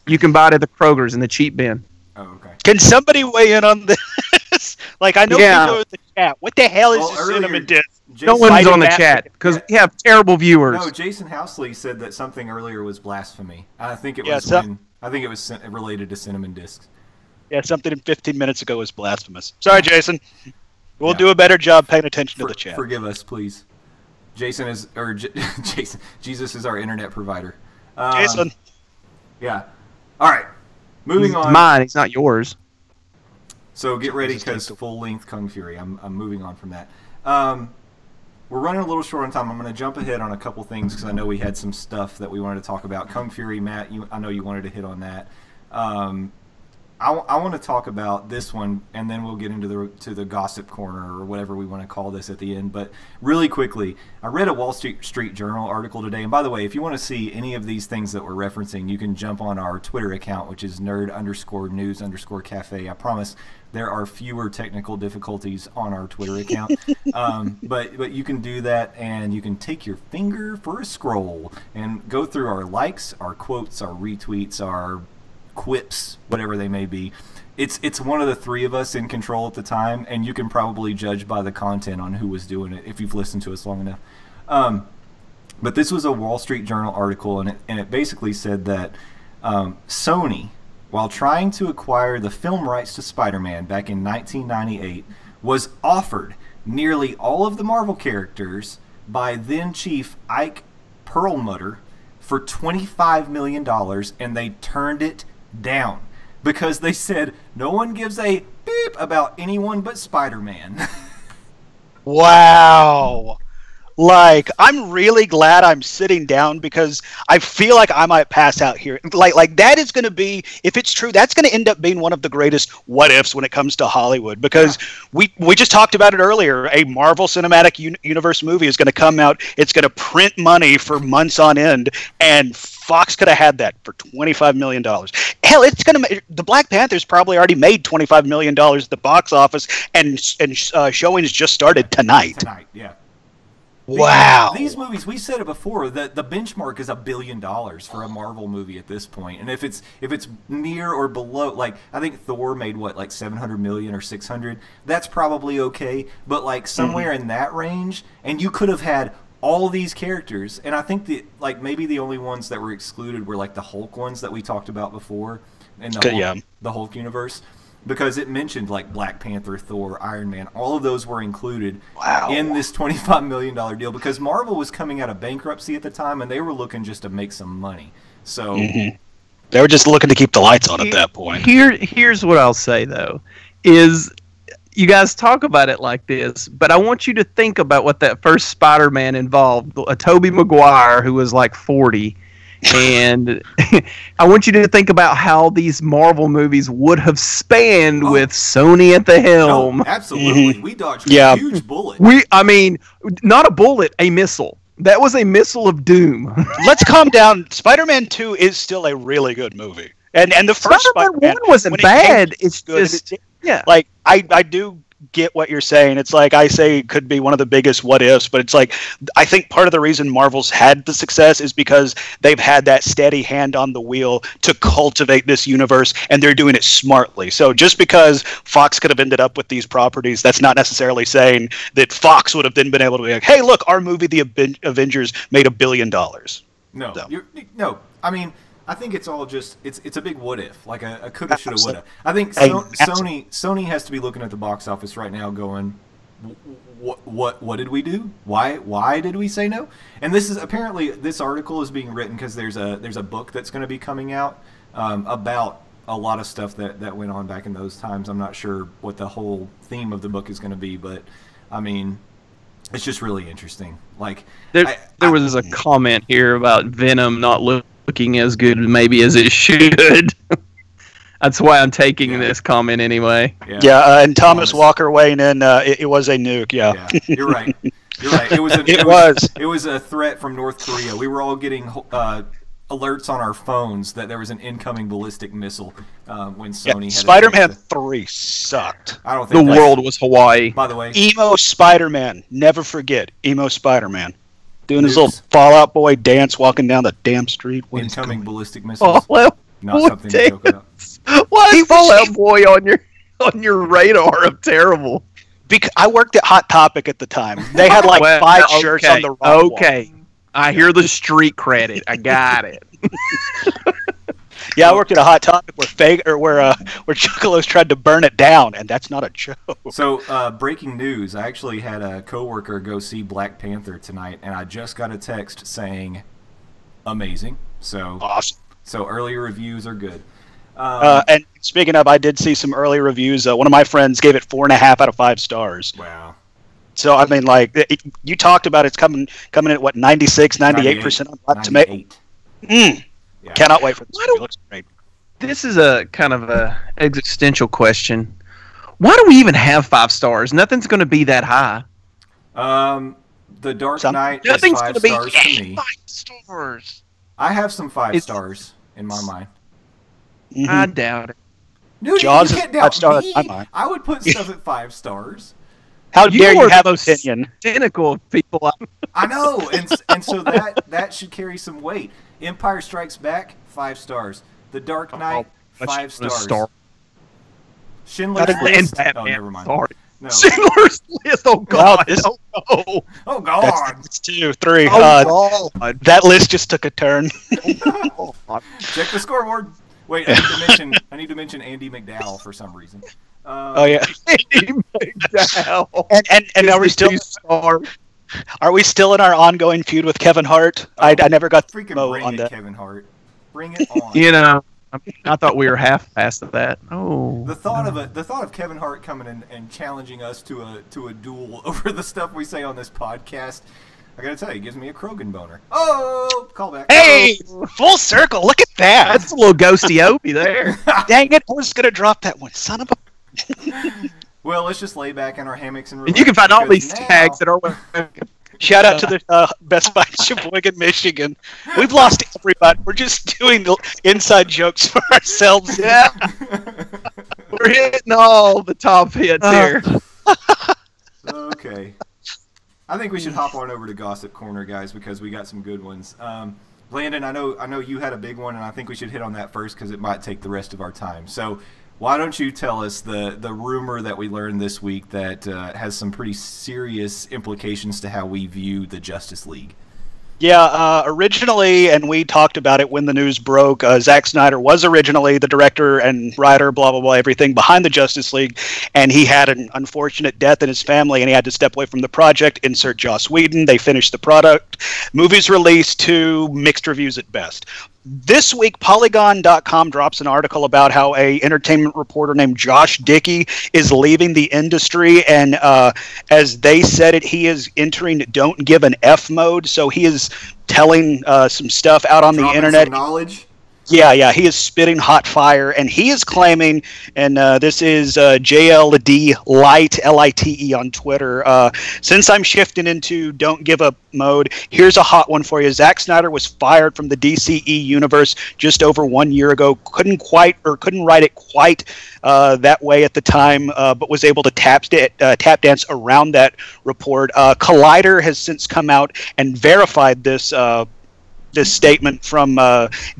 You can buy it at the Kroger's in the cheap bin. Oh, okay. Can somebody weigh in on this? Like, I know people in the chat. What the hell is a cinnamon disc? No one's on the chat because we have terrible viewers. No, Jason Housley said that something earlier was blasphemy. I think it was related to cinnamon discs. Yeah, something 15 minutes ago was blasphemous. Sorry, Jason. We'll do a better job paying attention to the chat. Forgive us, please. Jason is Jason. Jesus is our internet provider. Jason. Yeah. All right. Moving on. Mine. It's not yours. So get ready because full-length Kung Fury. I'm moving on from that. We're running a little short on time. I'm going to jump ahead on a couple things because I know we had some stuff that we wanted to talk about. Kung Fury, Matt, I know you wanted to hit on that. I want to talk about this one, and then we'll get into the gossip corner or whatever we want to call this at the end. But really quickly, I read a Wall Street Journal article today. And by the way, if you want to see any of these things that we're referencing, you can jump on our Twitter account, which is nerd_news_cafe. I promise there are fewer technical difficulties on our Twitter account. But you can do that, and you can take your finger for a scroll and go through our likes, our quotes, our retweets, our quips, whatever they may be. It's one of the three of us in control at the time, and you can probably judge by the content on who was doing it if you've listened to us long enough. But this was a Wall Street Journal article, and it basically said that Sony, while trying to acquire the film rights to Spider-Man back in 1998, was offered nearly all of the Marvel characters by then-Chief Ike Perlmutter for $25 million, and they turned it down because they said no one gives a beep about anyone but Spider-Man. Wow. Like, I'm really glad I'm sitting down because I feel like I might pass out here. Like that is going to be, if it's true, that's going to end up being one of the greatest what ifs when it comes to Hollywood, because we just talked about it earlier. A Marvel Cinematic Universe movie is going to come out. It's going to print money for months on end, and Fox could have had that for $25 million. Hell, it's going to. The Black Panther's probably already made $25 million at the box office, and showings just started tonight. Tonight, yeah. Wow. These movies, we said it before, that the benchmark is $1 billion for a Marvel movie at this point. And if it's near or below, like I think Thor made what, like 700 million or 600, that's probably okay, but like somewhere in that range, and you could have had all these characters, and I think that like maybe the only ones that were excluded were like the Hulk ones that we talked about before in the Hulk universe. Because it mentioned like Black Panther, Thor, Iron Man, all of those were included in this $25 million deal because Marvel was coming out of bankruptcy at the time and they were looking just to make some money. So they were just looking to keep the lights on at that point. Here's what I'll say though, is you guys talk about it like this, but I want you to think about what that first Spider-Man involved. A Tobey Maguire who was like 40. And I want you to think about how these Marvel movies would have spanned with Sony at the helm. No, absolutely. We dodged a huge bullet. Not a bullet, a missile. That was a missile of doom. Let's calm down. Spider-Man 2 is still a really good movie. And the first Spider-Man 1 wasn't bad. It's just, like, I do get what you're saying. It's like I say it could be one of the biggest what ifs, but it's like I think part of the reason Marvel's had the success is because they've had that steady hand on the wheel to cultivate this universe, and they're doing it smartly. So just because Fox could have ended up with these properties, that's not necessarily saying that Fox would have then been able to be like, hey, look, our movie The Avengers made $1 billion. No, no. I mean, I think it's all just it's a big what if, like a coulda, shoulda, woulda. I think Sony has to be looking at the box office right now, going, what did we do? Why did we say no? And this is apparently this article is being written because there's a book that's going to be coming out about a lot of stuff that went on back in those times. I'm not sure what the whole theme of the book is going to be, but I mean, it's just really interesting. Like there was a comment here about Venom not looking as good maybe as it should. That's why I'm taking this comment anyway. And Thomas Walker weighing in, it was a nuke. Yeah. You're right. It was a threat from North Korea. We were all getting alerts on our phones that there was an incoming ballistic missile when Sony had Spider-Man 3 sucked. I don't think The world was Hawaii. By the way, Emo Spider-Man. Never forget. Emo Spider-Man. Doing his News. little Fallout Boy dance walking down the damn street. What is incoming going- ballistic missiles. Fallout Not Boy something to joke about. Why He is Fallout Boy on your radar of terrible? Because I worked at Hot Topic at the time. They had like Well, 5 shirts on the rock wall. Okay. I hear the street credit. I got it. Yeah, I worked at a Hot Topic where Chocolo's tried to burn it down, and that's not a joke. So, breaking news. I actually had a coworker go see Black Panther tonight, and I just got a text saying, amazing. So, Awesome. so early reviews are good. And speaking of, I did see some early reviews. One of my friends gave it 4.5 out of 5 stars. Wow. So I mean, like you talked about, it's coming in at what 96, 98% on Rotten Tomatoes. 98. Yeah. Cannot wait for this. Why movie. don't- It looks great. This is a kind of a existential question. Why do we even have 5 stars? Nothing's going to be that high. The Dark Some- Knight is Nothing's 5 going to be stars to me. 5 stars. I have some 5 It's- stars in my mind. Mhm. I doubt it. Dude, Jaws you is can't 5 doubt stars me. in my mind. I would put stuff at 5 stars. How You dare you are the have an most opinion? Cynical of people. I know, and so that should carry some weight. Empire Strikes Back, 5 stars. The Dark Knight, Oh, 5 that's a stars. star. Schindler's And List. Batman. Oh, never mind. Sorry. No. Schindler's List. Oh God. this- Oh no. Oh God. That's 2, 3. Oh God. That list just took a turn. Oh, God. Check the scoreboard. Wait, I need to mention Andy McDowell for some reason. Oh yeah. McDowell. And are we still 2 stars. in our ongoing feud with Kevin Hart? I never got the Freaking mo bring on it, that. Kevin Hart. Bring it on. You know, I thought we were half past that. Oh. The thought of Kevin Hart coming in and challenging us to a duel over the stuff we say on this podcast, I gotta tell you, it gives me a Krogan boner. Oh, callback. Hey, full circle. Look at that. That's a little ghosty Opie there. Dang it! I was gonna drop that one, son of a. Well, let's just lay back in our hammocks and And you can find all relax, these because tags now- that are. Shout out to the Best Buy in Sheboygan, Michigan. We've lost everybody. We're just doing the inside jokes for ourselves. Yeah, we're hitting all the top hits here. Okay. I think we should hop on over to Gossip Corner, guys, because we got some good ones. Landon, I know you had a big one, and I think we should hit on that first because it might take the rest of our time. So why don't you tell us the rumor that we learned this week that has some pretty serious implications to how we view the Justice League? Yeah, originally, and we talked about it when the news broke, Zack Snyder was originally the director and writer, blah, blah, blah, everything behind the Justice League, and he had an unfortunate death in his family, and he had to step away from the project, insert Joss Whedon. They finished the product. Movies released to mixed reviews at best. This week, Polygon.com drops an article about how a entertainment reporter named Josh Dickey is leaving the industry, and as they said it, he is entering "Don't Give an F" mode. So he is telling some stuff out on the Dropping internet. some knowledge. Yeah, he is spitting hot fire, and he is claiming, and this is JLD Light, Lite on Twitter, since I'm shifting into don't give up mode, here's a hot one for you. Zack Snyder was fired from the DCE universe just over 1 year ago. Couldn't write it quite that way at the time, but was able to tap dance around that report. Collider has since come out and verified this statement from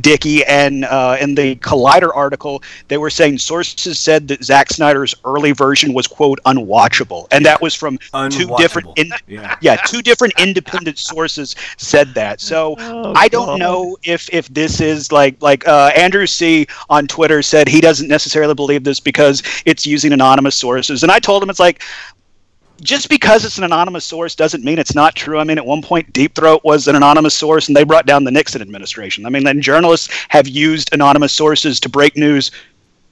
Dickey, and in the Collider article, they were saying sources said that Zack Snyder's early version was, quote, unwatchable, and that was from two different independent sources said that. So I don't know if this is like Andrew C. on Twitter said he doesn't necessarily believe this because it's using anonymous sources, and I told him it's like, just because it's an anonymous source doesn't mean it's not true. I mean, at one point, Deep Throat was an anonymous source, and they brought down the Nixon administration. I mean, then journalists have used anonymous sources to break news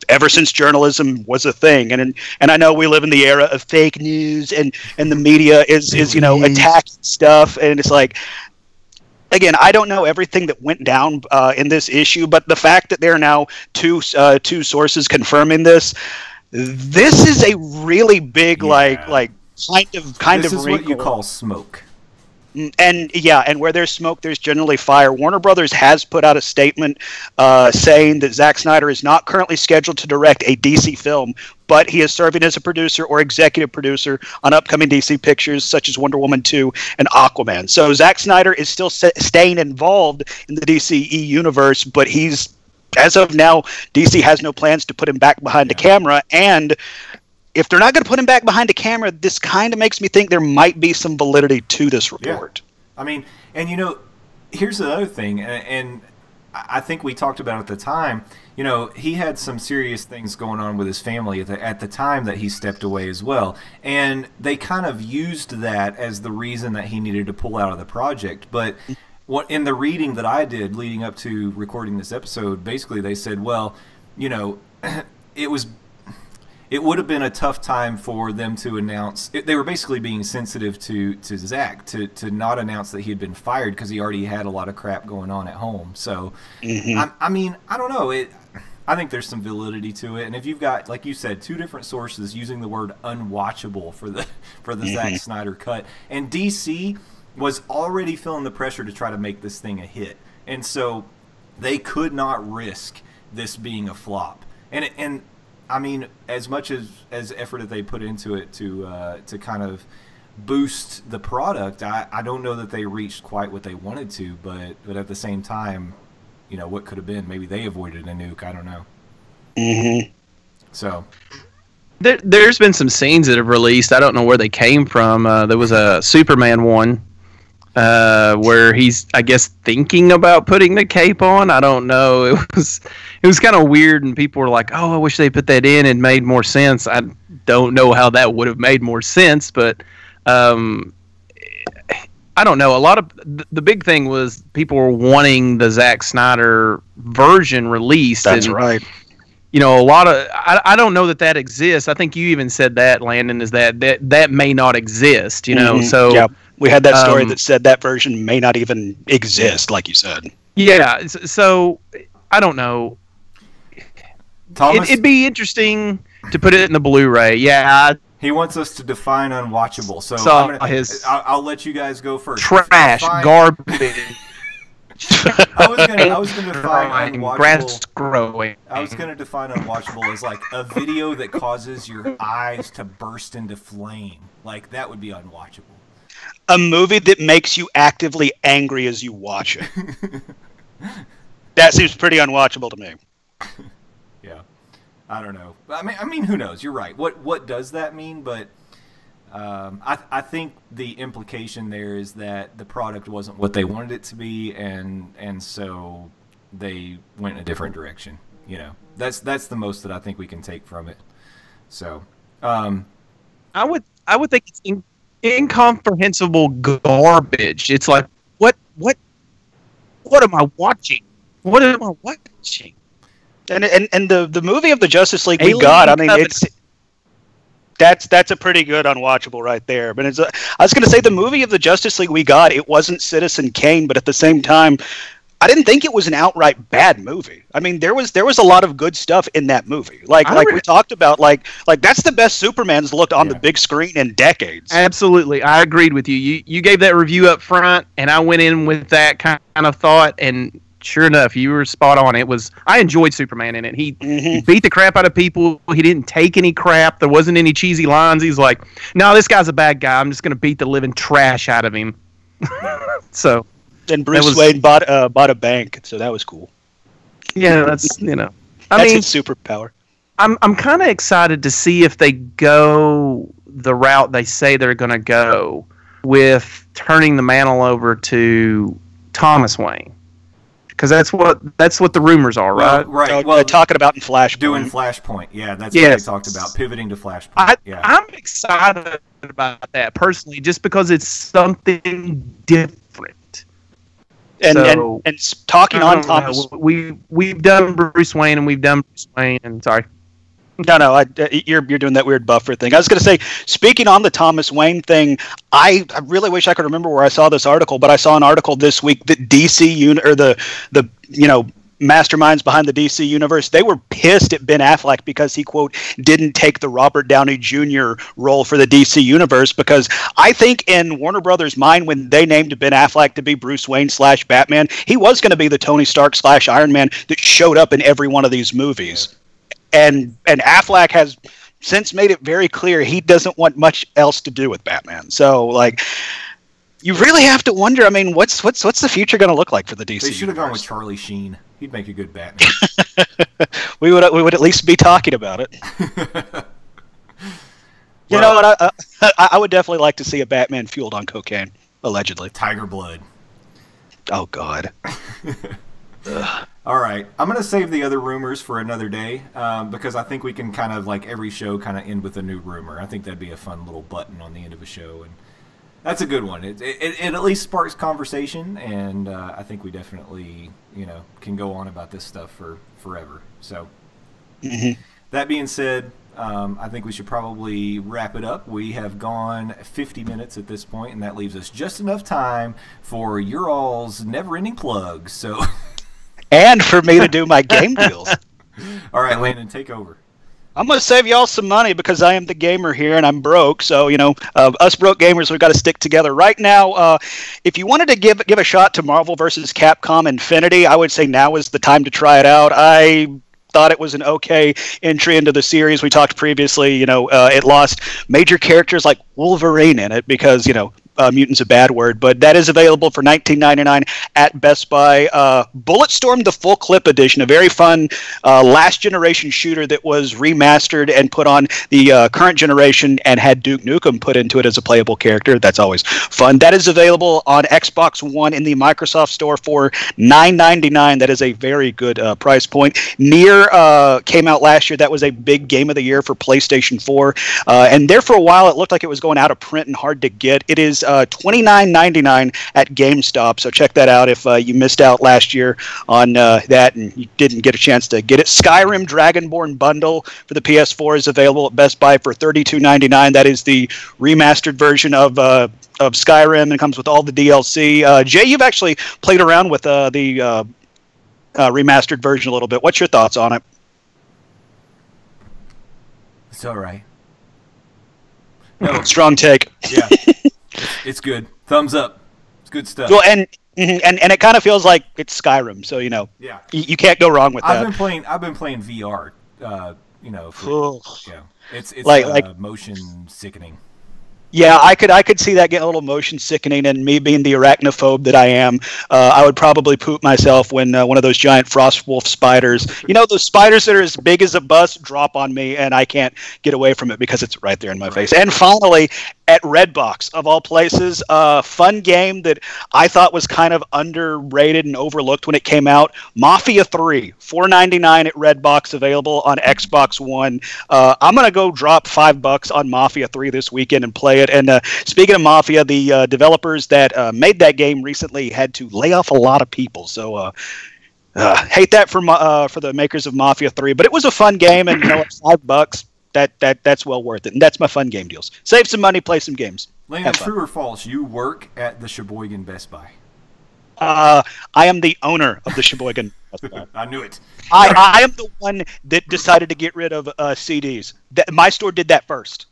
ever since journalism was a thing. And I know we live in the era of fake news, and the media is attacking stuff, and it's like, again, I don't know everything that went down in this issue, but the fact that there are now two sources confirming this is a really big kind of This is wrinkle. what you call smoke. And where there's smoke, there's generally fire. Warner Brothers has put out a statement saying that Zack Snyder is not currently scheduled to direct a DC film, but he is serving as a producer or executive producer on upcoming DC pictures such as Wonder Woman 2 and Aquaman. So Zack Snyder is still staying involved in the DCE universe, but as of now, DC has no plans to put him back behind the camera. And if they're not going to put him back behind the camera, this kind of makes me think there might be some validity to this report. Yeah. I mean, and here's the other thing, and I think we talked about it at the time. He had some serious things going on with his family at the time that he stepped away as well, and they kind of used that as the reason that he needed to pull out of the project. But in the reading that I did leading up to recording this episode, basically they said, well, it would have been a tough time for them to announce. They were basically being sensitive to Zach to not announce that he had been fired because he already had a lot of crap going on at home. So, I mean, I don't know. I think there's some validity to it. And if you've got, like you said, two different sources using the word unwatchable for the Zack Snyder cut, and DC was already feeling the pressure to try to make this thing a hit, and so they could not risk this being a flop. And I mean, as much as effort that they put into it to kind of boost the product, I don't know that they reached quite what they wanted to, but at the same time, what could have been? Maybe they avoided a nuke. I don't know. So there's been some scenes that have released. I don't know where they came from. There was a Superman one where he's, I guess, thinking about putting the cape on. I don't know. It was kind of weird, and people were like, "Oh, I wish they put that in and made more sense." I don't know how that would have made more sense, but I don't know. A lot of the big thing was people were wanting the Zack Snyder version released. That's right. A lot of I don't know that exists. I think you even said that, Landon, is that may not exist. So yeah. We had that story that said that version may not even exist, like you said. Yeah, so I don't know. It'd be interesting to put it in the Blu-ray. Yeah. He wants us to define unwatchable. So I'll let you guys go first. Trash, garbage. I was gonna define unwatchable. Grass growing. I was gonna define unwatchable as like a video that causes your eyes to burst into flame. Like that would be unwatchable. A movie that makes you actively angry as you watch it. That seems pretty unwatchable to me. Yeah, I don't know. I mean, who knows? You're right. What does that mean? But I think the implication there is that the product wasn't what they wanted it to be, and so they went in a different direction. That's the most that I think we can take from it. So, I would think it's incomprehensible garbage. It's like what am I watching? What am I watching? And the movie of the Justice League we got, I mean, that's a pretty good unwatchable right there. But I was going to say the movie of the Justice League we got, it wasn't Citizen Kane, but at the same time, I didn't think it was an outright bad movie. I mean, there was a lot of good stuff in that movie. Like we talked about, like that's the best Superman's looked on the big screen in decades. Absolutely, I agreed with you. You gave that review up front, and I went in with that kind of thought, and sure enough, you were spot on. I enjoyed Superman in it. He beat the crap out of people. He didn't take any crap. There wasn't any cheesy lines. He's like, "No, this guy's a bad guy. I'm just going to beat the living trash out of him." So. And Bruce Wayne bought a bank, so that was cool. Yeah, that's I mean, his superpower. I'm kind of excited to see if they go the route they say they're going to go with turning the mantle over to Thomas Wayne, because that's what the rumors are, right? Right. Well, talking about in Flashpoint. Doing Flashpoint, yeah, that's what they talked about, pivoting to Flashpoint. I'm excited about that personally, just because it's something different. And talking on Thomas, we've done Bruce Wayne and we've done Bruce Wayne. And sorry, no, you're doing that weird buffer thing. I was going to say, speaking on the Thomas Wayne thing, I really wish I could remember where I saw this article, but I saw an article this week that DC or the masterminds behind the DC universe, they were pissed at Ben Affleck because he, quote, didn't take the Robert Downey Jr. role for the DC universe, because I think in Warner Brothers' mind, when they named Ben Affleck to be Bruce Wayne / Batman, he was going to be the Tony Stark / Iron Man that showed up in every one of these movies. And Affleck has since made it very clear he doesn't want much else to do with Batman. So, like, you really have to wonder, I mean, what's the future going to look like for the DC They should have universe? gone with Charlie Sheen. He'd make a good Batman. we would at least be talking about it. You know what? I would definitely like to see a Batman fueled on cocaine, allegedly. Tiger blood. Oh, God. All right. I'm going to save the other rumors for another day because I think we can kind of, like every show, kind of end with a new rumor. I think that'd be a fun little button on the end of a show, and that's a good one. It at least sparks conversation, and I think we definitely, can go on about this stuff for forever. So, That being said, I think we should probably wrap it up. We have gone 50 minutes at this point, and that leaves us just enough time for your all's never-ending plugs. So, and for me to do my game deals. All right, Landon, take over. I'm going to save y'all some money because I am the gamer here and I'm broke. So, us broke gamers, we've got to stick together. Right now, if you wanted to give a shot to Marvel vs. Capcom Infinity, I would say now is the time to try it out. I thought it was an okay entry into the series. We talked previously, it lost major characters like Wolverine in it because, mutant's a bad word, but that is available for $19.99 at Best Buy. Bulletstorm, the full clip edition, a very fun last generation shooter that was remastered and put on the current generation and had Duke Nukem put into it as a playable character. That's always fun. That is available on Xbox One in the Microsoft Store for $9.99. That is a very good price point. Nier came out last year. That was a big game of the year for PlayStation 4. And there for a while, it looked like it was going out of print and hard to get. It is $29.99 at GameStop, so check that out if you missed out last year on that and you didn't get a chance to get it. Skyrim Dragonborn bundle for the PS4 is available at Best Buy for $32.99. That is the remastered version of Skyrim and comes with all the DLC. Jay, you've actually played around with the remastered version a little bit. What's your thoughts on it? It's all right. No. Strong take. Yeah. It's good. Thumbs up. It's good stuff. Well, and it kind of feels like it's Skyrim, so yeah, you can't go wrong with that. I've been playing VR. It's like motion sickening. Yeah, I could see that getting a little motion sickening, and me being the arachnophobe that I am, I would probably poop myself when one of those giant frost wolf spiders, those spiders that are as big as a bus, drop on me, and I can't get away from it because it's right there in my face. And finally, at Redbox, of all places, a fun game that I thought was kind of underrated and overlooked when it came out, Mafia 3, $4.99 at Redbox, available on Xbox One. I'm going to go drop $5 on Mafia 3 this weekend and play it. And speaking of Mafia, the developers that made that game recently had to lay off a lot of people. So hate that for the makers of Mafia 3, but it was a fun game, and $5. That's well worth it, and that's my fun game deals. Save some money, play some games. Landon, true or false? You work at the Sheboygan Best Buy. I am the owner of the Sheboygan Best Buy. I knew it. I am the one that decided to get rid of CDs. My store did that first.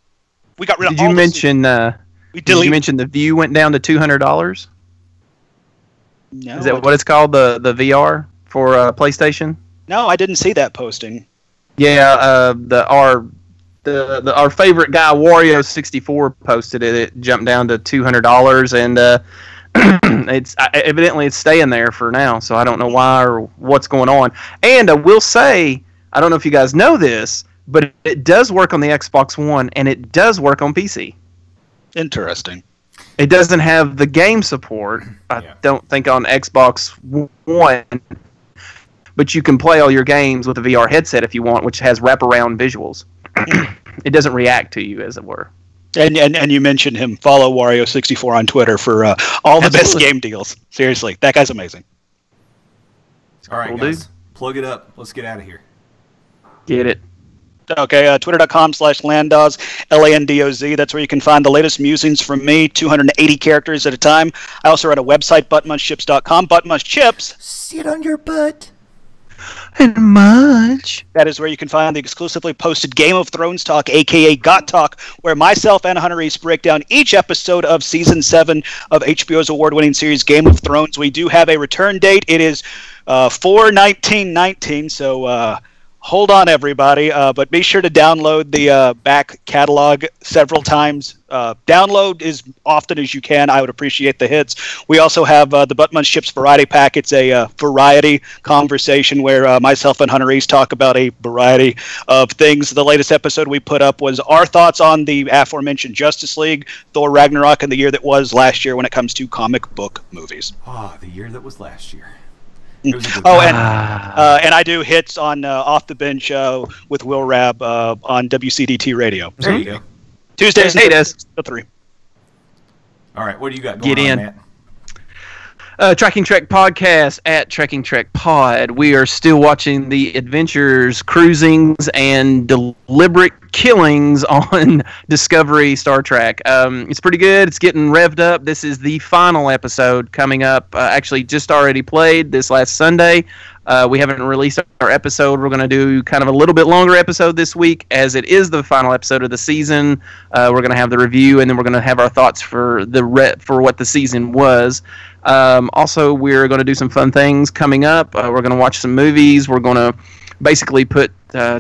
We got rid of. Did you mention? Did you mention the View went down to $200? No. Is that what it's called? The VR for PlayStation? No, I didn't see that posting. Yeah, our favorite guy Wario64 posted it. It jumped down to $200, and it's evidently it's staying there for now. So I don't know why or what's going on. And I will say, I don't know if you guys know this, but it does work on the Xbox One, and it does work on PC. Interesting. It doesn't have the game support, I don't think, on Xbox One, but you can play all your games with a VR headset if you want, which has wraparound visuals. It doesn't react to you, as it were. And you mentioned him. Follow Wario64 on Twitter for all the best game deals. Seriously, that guy's amazing. All right, guys, plug it up. Let's get out of here. Get it. Okay, twitter.com/Landoz, LANDOZ. That's where you can find the latest musings from me, 280 characters at a time. I also run a website, buttonmunchchips.com. Buttonmunchchips. Sit on your butt. and much. That is where you can find the exclusively posted Game of Thrones Talk, a.k.a. Got Talk, where myself and Hunter Reese break down each episode of Season 7 of HBO's award-winning series Game of Thrones. We do have a return date. It is 4/19/19, so hold on, everybody. But be sure to download the back catalog several times. Download as often as you can. I would appreciate the hits. We also have the Buttmunch Chips Variety Pack. It's a variety conversation where myself and Hunter Reese talk about a variety of things. The latest episode we put up was our thoughts on the aforementioned Justice League, Thor Ragnarok, and the year that was last year when it comes to comic book movies. The year that was last year. And I do hits on Off the Bench with Will Rabb on WCDT Radio. There you go. Tuesdays at 3. All right, what do you got going on, Matt? Trekking Trek Podcast at Trekking Trek Pod. We are still watching the adventures, cruisings, and deliberate killings on Discovery Star Trek. It's pretty good. It's getting revved up. This is the final episode coming up. Actually, just already played this last Sunday. We haven't released our episode. We're going to do kind of a little bit longer episode this week, as it is the final episode of the season. We're going to have the review, and then we're going to have our thoughts for for what the season was. Also, we're going to do some fun things coming up. We're going to watch some movies. We're going to basically put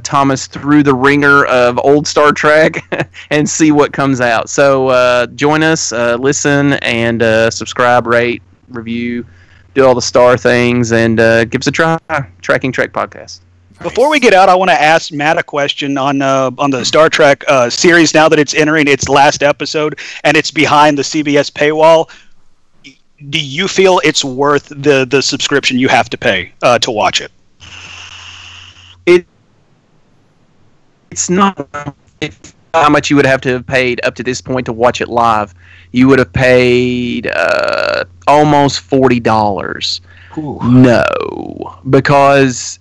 Thomas through the ringer of old Star Trek and see what comes out. So join us, listen, and subscribe, rate, review, do all the star things, and give us a try. Trekking Trek Podcast. Before we get out, I want to ask Matt a question on the Star Trek series. Now that it's entering its last episode and it's behind the CBS paywall, do you feel it's worth the subscription you have to pay to watch it? It's not how much you would have to have paid up to this point to watch it live. You would have paid almost $40. Ooh. No, because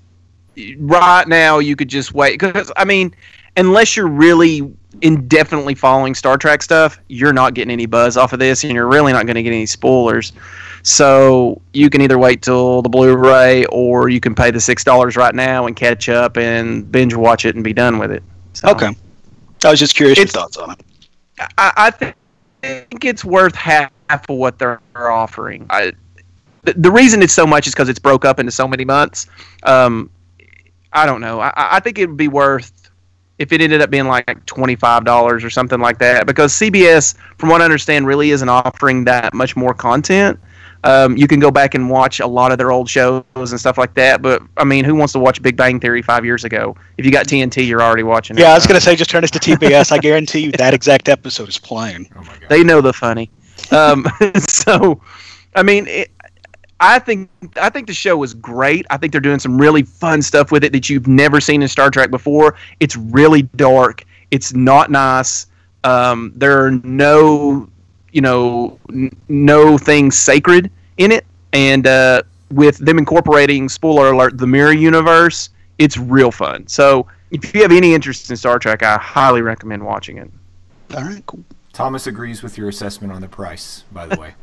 right now you could just wait. Because I mean, unless you're really indefinitely following Star Trek stuff, you're not getting any buzz off of this, and you're really not going to get any spoilers. So you can either wait till the Blu-ray, or you can pay the $6 right now and catch up and binge watch it and be done with it. So, okay. I was just curious your thoughts on it. I think it's worth half of what they're offering. The reason it's so much is because it's broke up into so many months. I don't know. I think it would be worth if it ended up being like $25 or something like that, because CBS, from what I understand, really isn't offering that much more content. You can go back and watch a lot of their old shows and stuff like that, but I mean, who wants to watch Big Bang Theory 5 years ago? If you got TNT, you're already watching it. Yeah, I was going to say, just turn us to TBS. I guarantee you that exact episode is playing. Oh my God. They know the funny. So, I mean, I think the show is great. I think they're doing some really fun stuff with it that you've never seen in Star Trek before. It's really dark. It's not nice. There are no things sacred in it, and with them incorporating, spoiler alert, the mirror universe, it's real fun. So if you have any interest in Star Trek, I highly recommend watching it. All right, cool. Thomas agrees with your assessment on the price, by the way.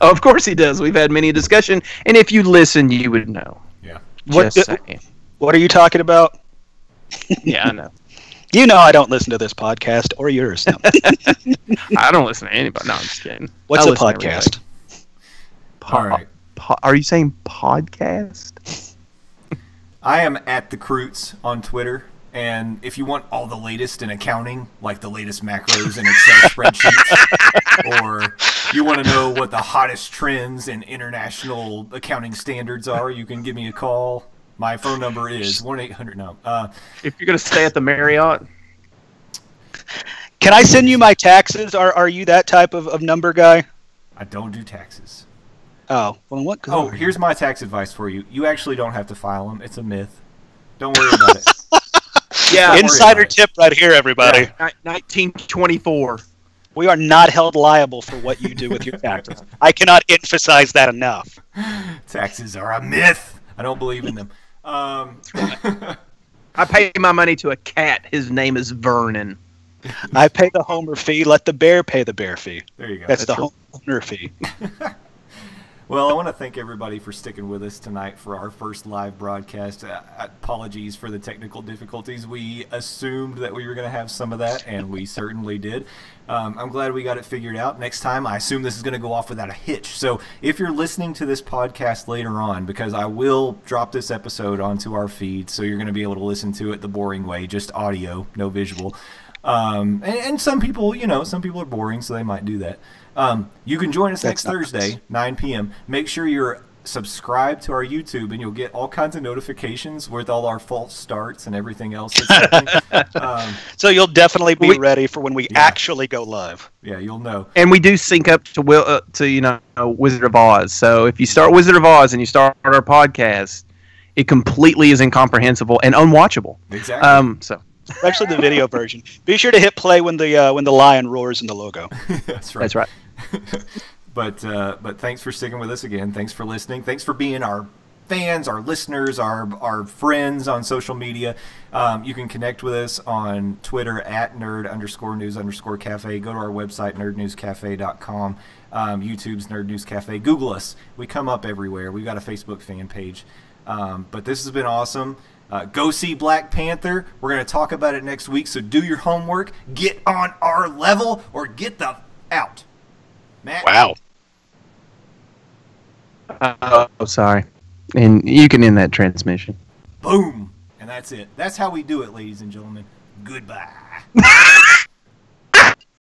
Oh, of course he does. We've had many a discussion, and if you listen, you would know. Yeah. What are you talking about? Yeah, I know. You know I don't listen to this podcast or yours. No. I don't listen to anybody. No, I'm just kidding. What's a podcast? All right. Are you saying podcast? I am at the Croots on Twitter, and if you want all the latest in accounting, like the latest macros and Excel spreadsheets, or you want to know what the hottest trends in international accounting standards are, you can give me a call. My phone number is 1-800. No. If you're going to stay at the Marriott. Can I send you my taxes? Are you that type of number guy? I don't do taxes. Oh, well, what? Oh, here's my tax advice for you. You actually don't have to file them. It's a myth. Don't worry about it. Yeah, insider tip right here, everybody. Yeah, 1924. We are not held liable for what you do with your taxes. I cannot emphasize that enough. Taxes are a myth. I don't believe in them. I pay my money to a cat. His name is Vernon. I pay the Homer fee. Let the bear pay the bear fee. There you go. That's the Homer fee. Well, I want to thank everybody for sticking with us tonight for our first live broadcast. Apologies for the technical difficulties. We assumed that we were going to have some of that, and we certainly did. I'm glad we got it figured out. Next time, I assume this is going to go off without a hitch. So if you're listening to this podcast later on, because I will drop this episode onto our feed, so you're going to be able to listen to it the boring way, just audio, no visual. And some people, some people are boring, so they might do that. You can join us next Thursday, 9 p.m. Make sure you're subscribed to our YouTube, and you'll get all kinds of notifications with all our false starts and everything else that's happening. So you'll definitely be ready for when we actually go live. Yeah, you'll know. And we do sync up to Wizard of Oz. So if you start Wizard of Oz and you start our podcast, it completely is incomprehensible and unwatchable. Exactly. Especially the video version. Be sure to hit play when the lion roars in the logo. That's right. That's right. But thanks for sticking with us again. Thanks for listening. Thanks for being our fans, our listeners, our friends on social media. You can connect with us on Twitter at nerd_news_cafe. Go to our website, nerdnewscafe.com. YouTube's Nerd News Cafe. Google us. We come up everywhere. We've got a Facebook fan page. But this has been awesome. Go see Black Panther. We're going to talk about it next week, so do your homework. Get on our level or get the out. Matt? Wow. Oh, sorry. And you can end that transmission. Boom. And that's it. That's how we do it, ladies and gentlemen. Goodbye.